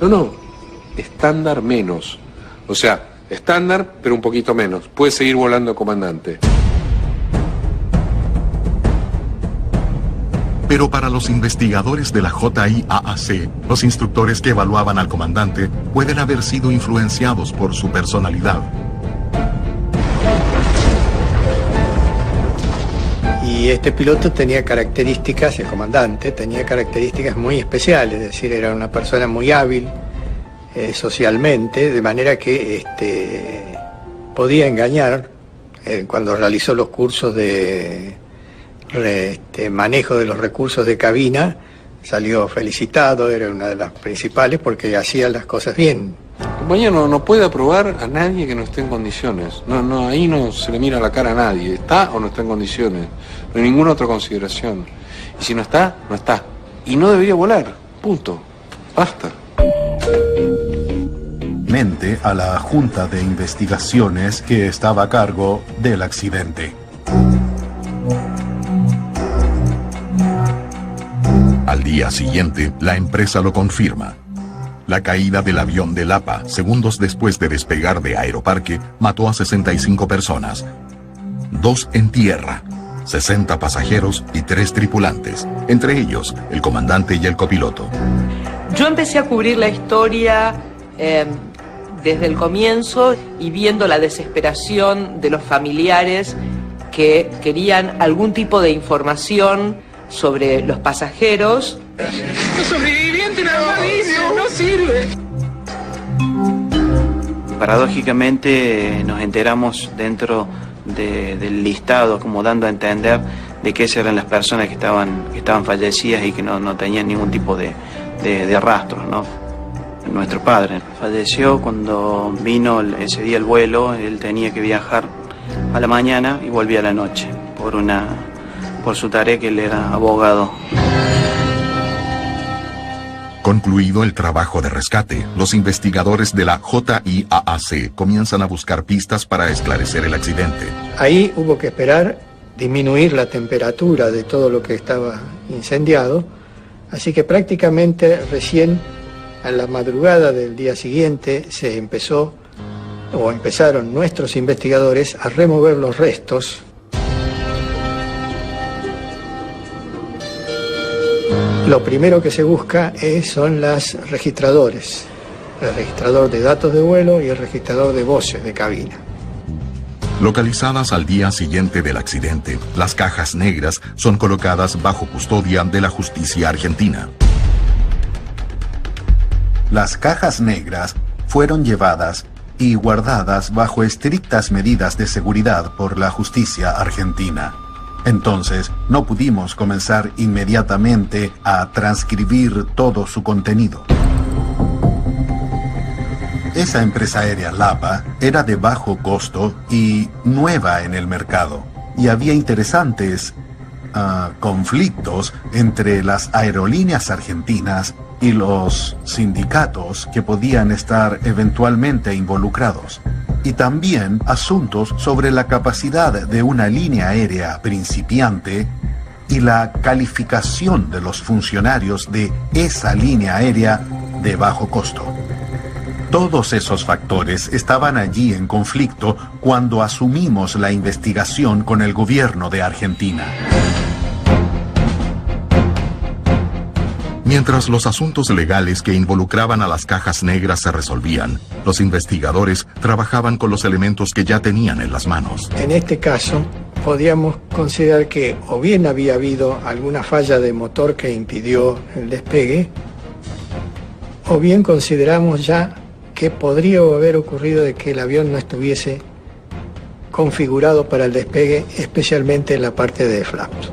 No, estándar menos. O sea, estándar, pero un poquito menos. Puedes seguir volando comandante. Pero para los investigadores de la JIAAC, los instructores que evaluaban al comandante pueden haber sido influenciados por su personalidad. Y este piloto tenía características, el comandante tenía características muy especiales, es decir, era una persona muy hábil socialmente, de manera que podía engañar cuando realizó los cursos de manejo de los recursos de cabina. Salió felicitado, era una de las principales porque hacía las cosas bien. Compañero, no puede aprobar a nadie que no esté en condiciones. No, ahí no se le mira la cara a nadie. ¿Está o no está en condiciones? No hay ninguna otra consideración. Y si no está, no está. Y no debería volar. Punto. Basta. Mente a la Junta de Investigaciones que estaba a cargo del accidente. Al día siguiente, la empresa lo confirma. La caída del avión de Lapa, segundos después de despegar de Aeroparque, mató a 65 personas. 2 en tierra, 60 pasajeros y 3 tripulantes, entre ellos el comandante y el copiloto. Yo empecé a cubrir la historia desde el comienzo y viendo la desesperación de los familiares que querían algún tipo de información sobre los pasajeros. ¡Los sobrevivientes no sirve! Paradójicamente nos enteramos dentro del listado, como dando a entender de que esas eran las personas que estaban fallecidas y que no tenían ningún tipo de rastros, ¿no? Nuestro padre falleció cuando vino ese día el vuelo. Él tenía que viajar a la mañana y volvía a la noche por su tarea, que él era abogado. Concluido el trabajo de rescate, los investigadores de la JIAAC comienzan a buscar pistas para esclarecer el accidente. Ahí hubo que esperar disminuir la temperatura de todo lo que estaba incendiado, así que prácticamente recién a la madrugada del día siguiente empezaron nuestros investigadores a remover los restos. Lo primero que se busca son los registradores, el registrador de datos de vuelo y el registrador de voces de cabina. Localizadas al día siguiente del accidente, las cajas negras son colocadas bajo custodia de la justicia argentina. Las cajas negras fueron llevadas y guardadas bajo estrictas medidas de seguridad por la justicia argentina. Entonces, no pudimos comenzar inmediatamente a transcribir todo su contenido. Esa empresa aérea Lapa era de bajo costo y nueva en el mercado, y había interesantes conflictos entre las aerolíneas argentinas y los sindicatos que podían estar eventualmente involucrados, y también asuntos sobre la capacidad de una línea aérea principiante y la calificación de los funcionarios de esa línea aérea de bajo costo. Todos esos factores estaban allí en conflicto cuando asumimos la investigación con el gobierno de Argentina. Mientras los asuntos legales que involucraban a las cajas negras se resolvían, los investigadores trabajaban con los elementos que ya tenían en las manos. En este caso, podíamos considerar que o bien había habido alguna falla de motor que impidió el despegue, o bien consideramos ya que podría haber ocurrido de que el avión no estuviese configurado para el despegue, especialmente en la parte de flaps.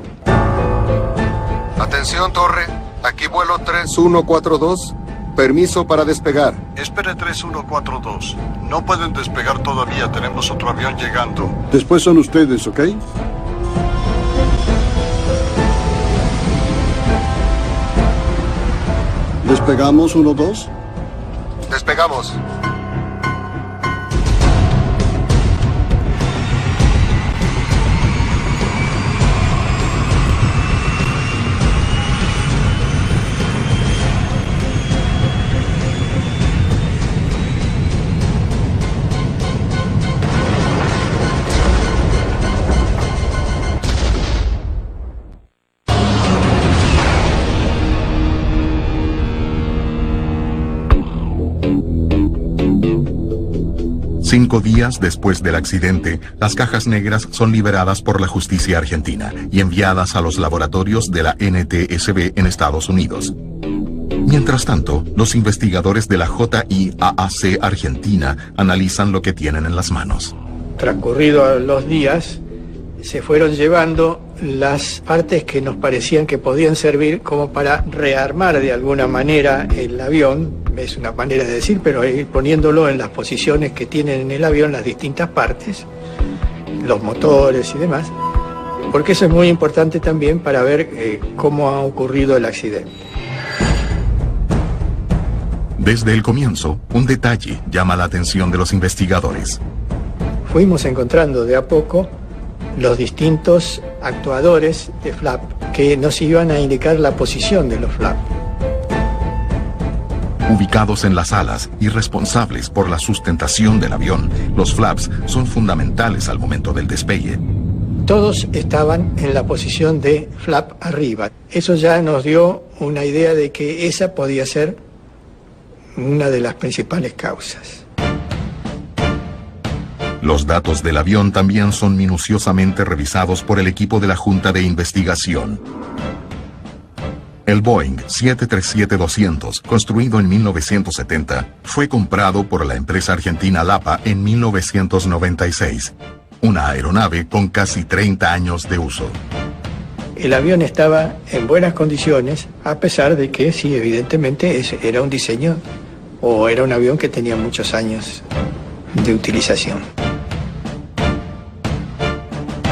Atención, torre. Aquí vuelo 3142. Permiso para despegar. Espere 3142. No pueden despegar todavía, tenemos otro avión llegando. Después son ustedes, ¿ok? ¿Despegamos 1-2? Despegamos. Cinco días después del accidente, las cajas negras son liberadas por la justicia argentina y enviadas a los laboratorios de la NTSB en Estados Unidos. Mientras tanto, los investigadores de la JIAAC Argentina analizan lo que tienen en las manos. Transcurridos los días, se fueron llevando las partes que nos parecían que podían servir como para rearmar de alguna manera el avión. Es una manera de decir, pero ir poniéndolo en las posiciones que tienen en el avión las distintas partes, los motores y demás, porque eso es muy importante también para ver cómo ha ocurrido el accidente. Desde el comienzo, un detalle llama la atención de los investigadores. Fuimos encontrando de a poco los distintos actuadores de flap que nos iban a indicar la posición de los flap. Ubicados en las alas y responsables por la sustentación del avión, los flaps son fundamentales al momento del despegue. Todos estaban en la posición de flap arriba. Eso ya nos dio una idea de que esa podía ser una de las principales causas. Los datos del avión también son minuciosamente revisados por el equipo de la Junta de Investigación. El Boeing 737-200, construido en 1970, fue comprado por la empresa argentina Lapa en 1996. Una aeronave con casi 30 años de uso. El avión estaba en buenas condiciones, a pesar de que sí, evidentemente era un diseño o era un avión que tenía muchos años de utilización.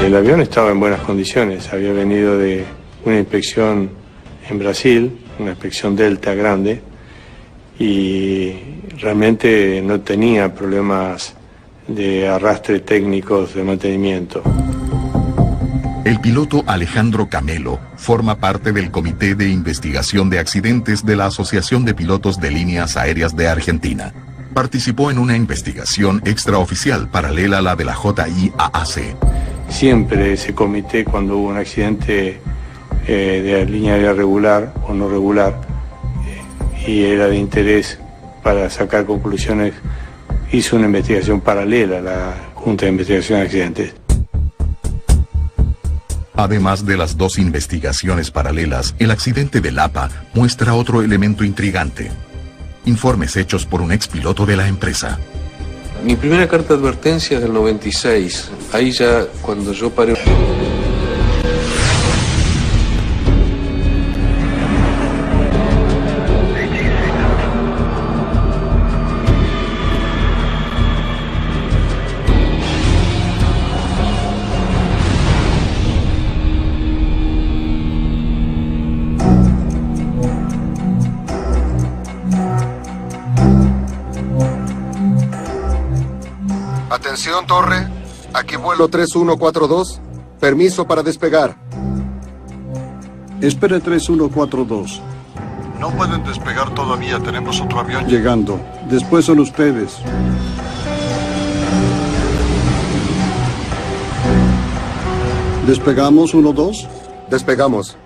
El avión estaba en buenas condiciones, había venido de una inspección en Brasil, una inspección Delta grande, y realmente no tenía problemas de arrastre técnicos de mantenimiento. El piloto Alejandro Camelo forma parte del Comité de Investigación de Accidentes de la Asociación de Pilotos de Líneas Aéreas de Argentina. Participó en una investigación extraoficial paralela a la de la JIAAC. Siempre ese comité, cuando hubo un accidente de línea aérea regular o no regular, y era de interés para sacar conclusiones, hizo una investigación paralela a la Junta de Investigación de Accidentes. Además de las dos investigaciones paralelas, el accidente de Lapa muestra otro elemento intrigante. Informes hechos por un expiloto de la empresa. Mi primera carta de advertencia es del 96. Ahí ya, cuando yo paré... Atención, torre. Aquí vuelo 3142. Permiso para despegar. Espere 3142. No pueden despegar todavía, tenemos otro avión. Llegando. Después son ustedes. ¿Despegamos 12? Despegamos.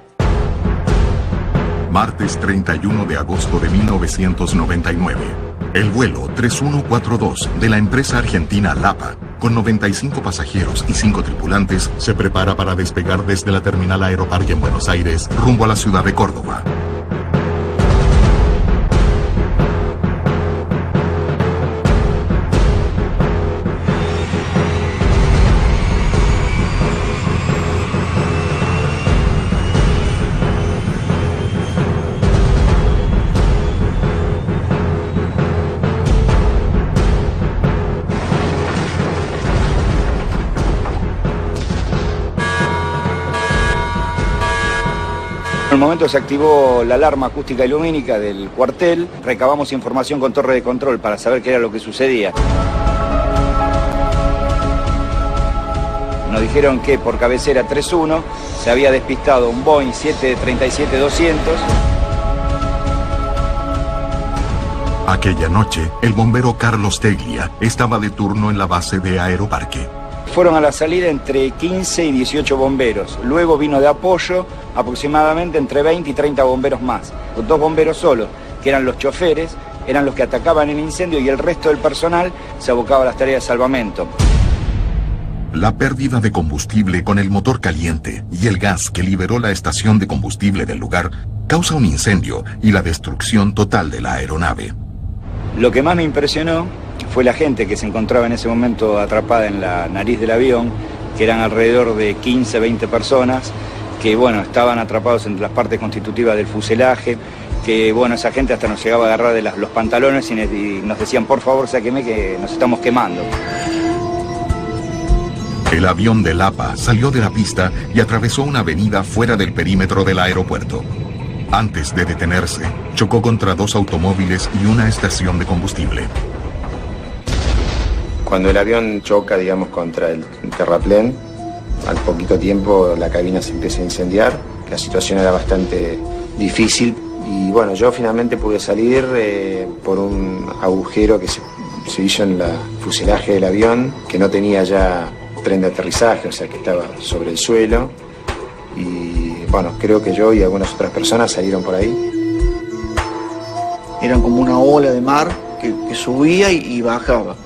Martes 31 de agosto de 1999. El vuelo 3142 de la empresa argentina Lapa, con 95 pasajeros y 5 tripulantes, se prepara para despegar desde la terminal Aeroparque en Buenos Aires, rumbo a la ciudad de Córdoba. En el momento se activó la alarma acústica y lumínica del cuartel, recabamos información con torre de control para saber qué era lo que sucedía. Nos dijeron que por cabecera 31 se había despistado un Boeing 737-200. Aquella noche, el bombero Carlos Teglia estaba de turno en la base de Aeroparque. Fueron a la salida entre 15 y 18 bomberos. Luego vino de apoyo aproximadamente entre 20 y 30 bomberos más. Los 2 bomberos solos, que eran los choferes, eran los que atacaban el incendio y el resto del personal se abocaba a las tareas de salvamento. La pérdida de combustible con el motor caliente y el gas que liberó la estación de combustible del lugar causa un incendio y la destrucción total de la aeronave. Lo que más me impresionó fue la gente que se encontraba en ese momento atrapada en la nariz del avión, que eran alrededor de 15, 20 personas, que bueno, estaban atrapados entre las partes constitutivas del fuselaje, que bueno, esa gente hasta nos llegaba a agarrar de los pantalones y nos decían, por favor, sáqueme que nos estamos quemando. El avión de Lapa salió de la pista y atravesó una avenida fuera del perímetro del aeropuerto. Antes de detenerse, chocó contra 2 automóviles y una estación de combustible. Cuando el avión choca, digamos, contra el terraplén, al poquito tiempo la cabina se empieza a incendiar. La situación era bastante difícil y bueno, yo finalmente pude salir por un agujero que se hizo en el fuselaje del avión, que no tenía ya tren de aterrizaje, o sea que estaba sobre el suelo. Y bueno, creo que yo y algunas otras personas salieron por ahí. Eran como una ola de mar que subía y bajaba.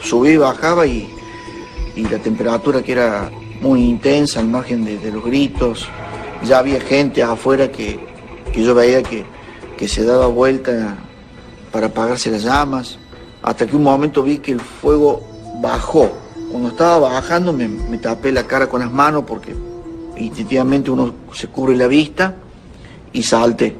Subía y bajaba y la temperatura que era muy intensa al margen de los gritos. Ya había gente afuera que yo veía que se daba vuelta para apagarse las llamas, hasta que un momento vi que el fuego bajó. Cuando estaba bajando me tapé la cara con las manos porque instintivamente uno se cubre la vista y salté.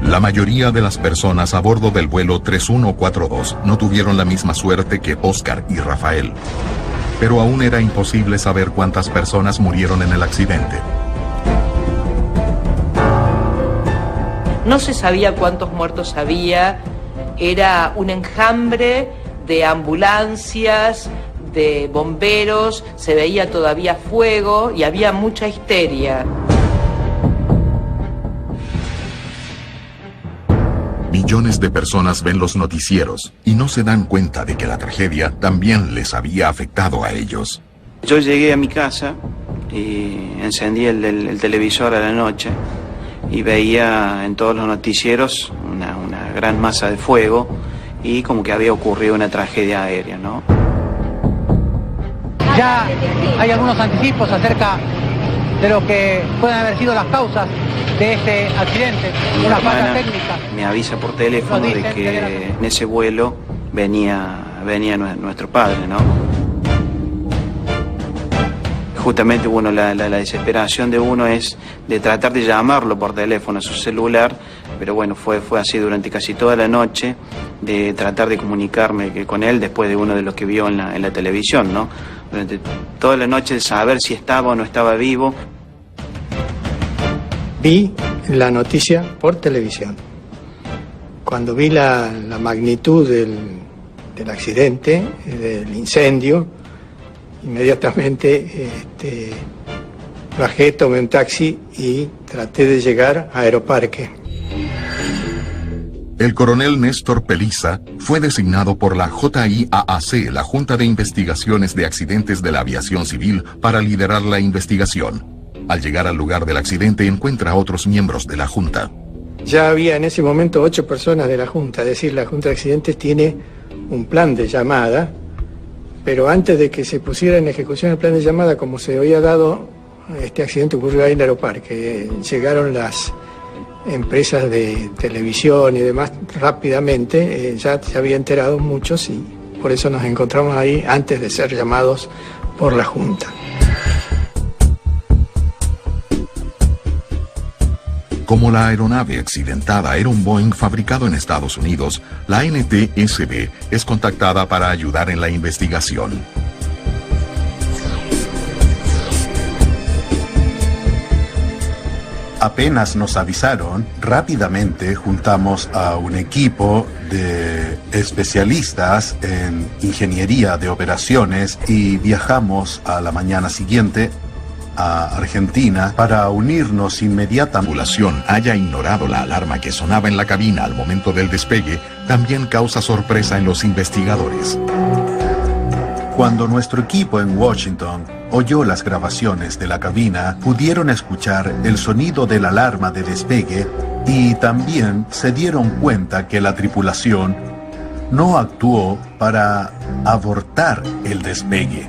La mayoría de las personas a bordo del vuelo 3142 no tuvieron la misma suerte que Oscar y Rafael. Pero aún era imposible saber cuántas personas murieron en el accidente. No se sabía cuántos muertos había, era un enjambre de ambulancias, de bomberos, se veía todavía fuego y había mucha histeria. Millones de personas ven los noticieros y no se dan cuenta de que la tragedia también les había afectado a ellos. Yo llegué a mi casa y encendí el televisor a la noche y veía en todos los noticieros una gran masa de fuego y como que había ocurrido una tragedia aérea, ¿no? Ya hay algunos anticipos acerca de lo que pueden haber sido las causas de este accidente, una falla técnica. Me avisa por teléfono de que en ese vuelo venía nuestro padre, ¿no? Justamente, bueno, la desesperación de uno es de tratar de llamarlo por teléfono a su celular, pero bueno, fue así durante casi toda la noche, de tratar de comunicarme con él después de uno de los que vio en la televisión, ¿no? Durante toda la noche de saber si estaba o no estaba vivo. Vi la noticia por televisión. Cuando vi la magnitud del accidente, del incendio, inmediatamente bajé, tomé un taxi y traté de llegar a Aeroparque. El coronel Néstor Peliza fue designado por la JIAAC, la Junta de Investigaciones de Accidentes de la Aviación Civil, para liderar la investigación. Al llegar al lugar del accidente encuentra a otros miembros de la Junta. Ya había en ese momento 8 personas de la Junta, es decir, la Junta de Accidentes tiene un plan de llamada, pero antes de que se pusiera en ejecución el plan de llamada, como se había dado, este accidente ocurrió ahí en Aeroparque. Llegaron las empresas de televisión y demás rápidamente, ya se había enterado muchos y por eso nos encontramos ahí antes de ser llamados por la Junta. Como la aeronave accidentada era un Boeing fabricado en Estados Unidos, la NTSB es contactada para ayudar en la investigación. Apenas nos avisaron, rápidamente juntamos a un equipo de especialistas en ingeniería de operaciones y viajamos a la mañana siguiente a Argentina para unirnos inmediatamente. La tripulación haya ignorado la alarma que sonaba en la cabina al momento del despegue también causa sorpresa en los investigadores. Cuando nuestro equipo en Washington oyó las grabaciones de la cabina, pudieron escuchar el sonido de la alarma de despegue y también se dieron cuenta que la tripulación no actuó para abortar el despegue.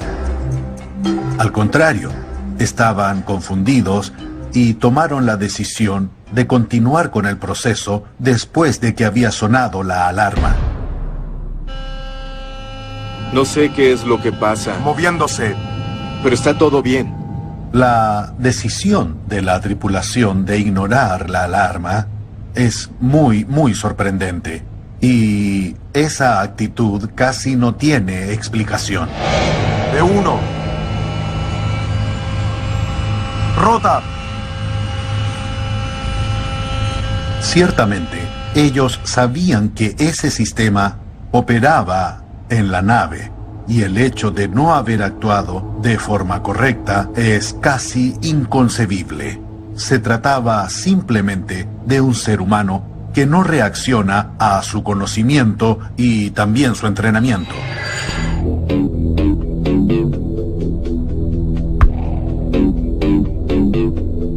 Al contrario, estaban confundidos y tomaron la decisión de continuar con el proceso después de que había sonado la alarma. No sé qué es lo que pasa. Moviéndose. Pero está todo bien. La decisión de la tripulación de ignorar la alarma es muy sorprendente. Y esa actitud casi no tiene explicación. De uno. Rota. Ciertamente, ellos sabían que ese sistema operaba en la nave y el hecho de no haber actuado de forma correcta es casi inconcebible. Se trataba simplemente de un ser humano que no reacciona a su conocimiento y también su entrenamiento.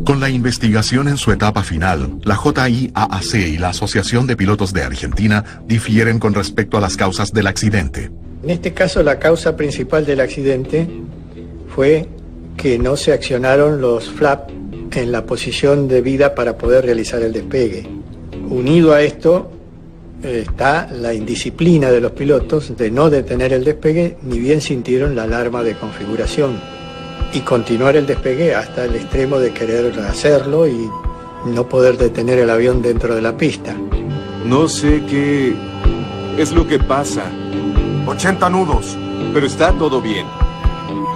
Con la investigación en su etapa final, la JIAAC y la Asociación de Pilotos de Argentina difieren con respecto a las causas del accidente. En este caso, la causa principal del accidente fue que no se accionaron los flaps en la posición debida para poder realizar el despegue. Unido a esto está la indisciplina de los pilotos de no detener el despegue, ni bien sintieron la alarma de configuración, y continuar el despegue hasta el extremo de querer hacerlo y no poder detener el avión dentro de la pista. No sé qué es lo que pasa. 80 nudos. Pero está todo bien.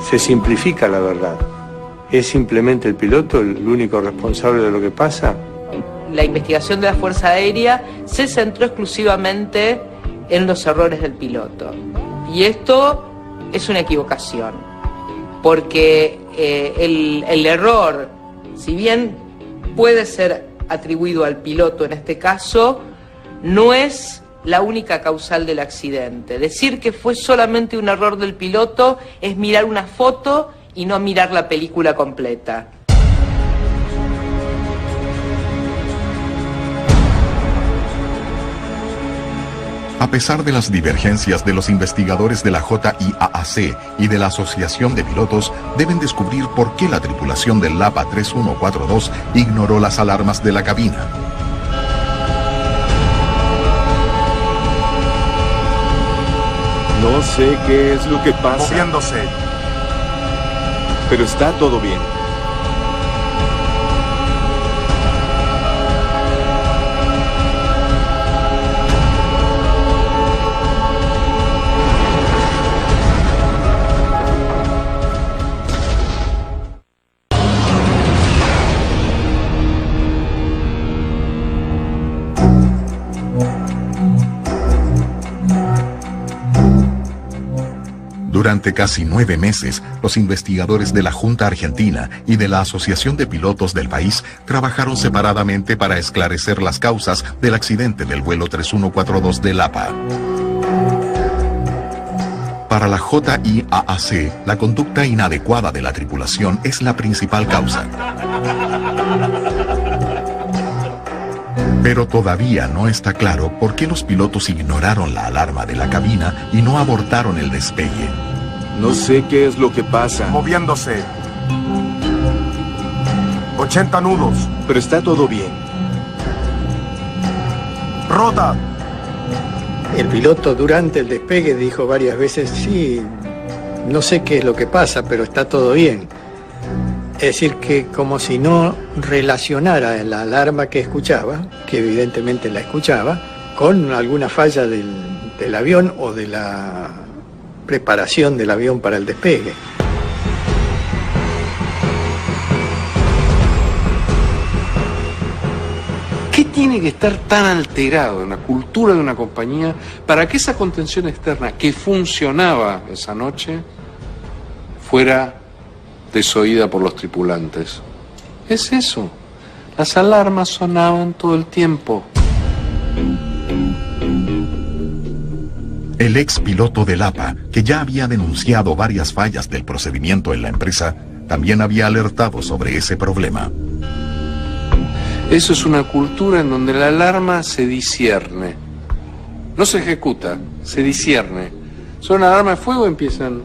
Se simplifica la verdad. ¿Es simplemente el piloto el único responsable de lo que pasa? La investigación de la Fuerza Aérea se centró exclusivamente en los errores del piloto. Y esto es una equivocación, porque el error, si bien puede ser atribuido al piloto en este caso, no es la única causal del accidente. Decir que fue solamente un error del piloto es mirar una foto y no mirar la película completa. A pesar de las divergencias de los investigadores de la JIAAC y de la Asociación de Pilotos, deben descubrir por qué la tripulación del Lapa 3142 ignoró las alarmas de la cabina. No sé qué es lo que pasa. Moviéndose. Pero está todo bien. Durante casi 9 meses, los investigadores de la Junta Argentina y de la Asociación de Pilotos del país trabajaron separadamente para esclarecer las causas del accidente del vuelo 3142 de Lapa. Para la JIAAC, la conducta inadecuada de la tripulación es la principal causa. Pero todavía no está claro por qué los pilotos ignoraron la alarma de la cabina y no abortaron el despegue. No sé qué es lo que pasa. Moviéndose. 80 nudos. Pero está todo bien. Rota. El piloto durante el despegue dijo varias veces, sí, no sé qué es lo que pasa, pero está todo bien. Es decir, que como si no relacionara la alarma que escuchaba, que evidentemente la escuchaba, con alguna falla del avión o de la preparación del avión para el despegue. ¿Qué tiene que estar tan alterado en la cultura de una compañía para que esa contención externa que funcionaba esa noche fuera desoída por los tripulantes? Es eso. Las alarmas sonaban todo el tiempo. El ex piloto de Lapa, que ya había denunciado varias fallas del procedimiento en la empresa, también había alertado sobre ese problema. Eso es una cultura en donde la alarma se discierne. No se ejecuta, se discierne. Suena una alarma de fuego y empiezan.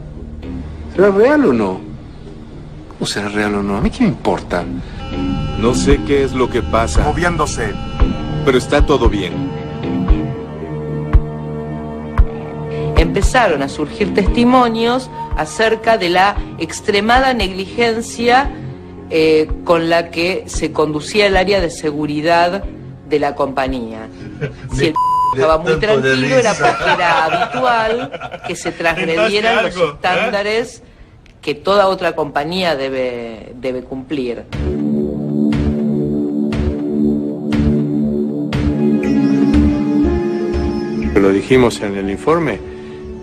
¿Será real o no? ¿Cómo será real o no? ¿A mí qué me importa? No sé qué es lo que pasa. Moviéndose. Pero está todo bien. Empezaron a surgir testimonios acerca de la extremada negligencia con la que se conducía el área de seguridad de la compañía. Si el estaba muy tranquilo era porque era habitual que se transgredieran los estándares que toda otra compañía debe cumplir. Lo dijimos en el informe,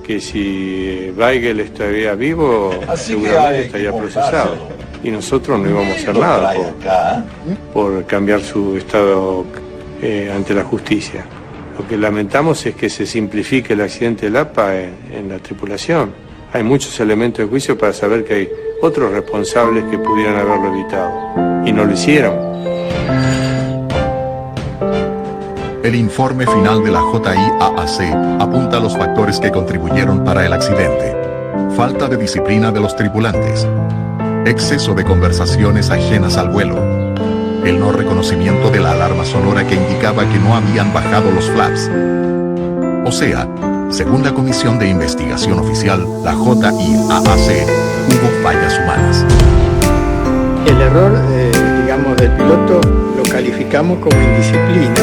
que si Weigel estaría vivo, seguramente estaría procesado. Y nosotros no íbamos a hacer nada por cambiar su estado ante la justicia. Lo que lamentamos es que se simplifique el accidente de Lapa en la tripulación. Hay muchos elementos de juicio para saber que hay otros responsables que pudieran haberlo evitado. Y no lo hicieron. El informe final de la JIAAC apunta a los factores que contribuyeron para el accidente. Falta de disciplina de los tripulantes. Exceso de conversaciones ajenas al vuelo. El no reconocimiento de la alarma sonora que indicaba que no habían bajado los flaps. O sea, según la Comisión de Investigación Oficial, la JIAAC, hubo fallas humanas. El error, digamos, del piloto lo calificamos como indisciplina.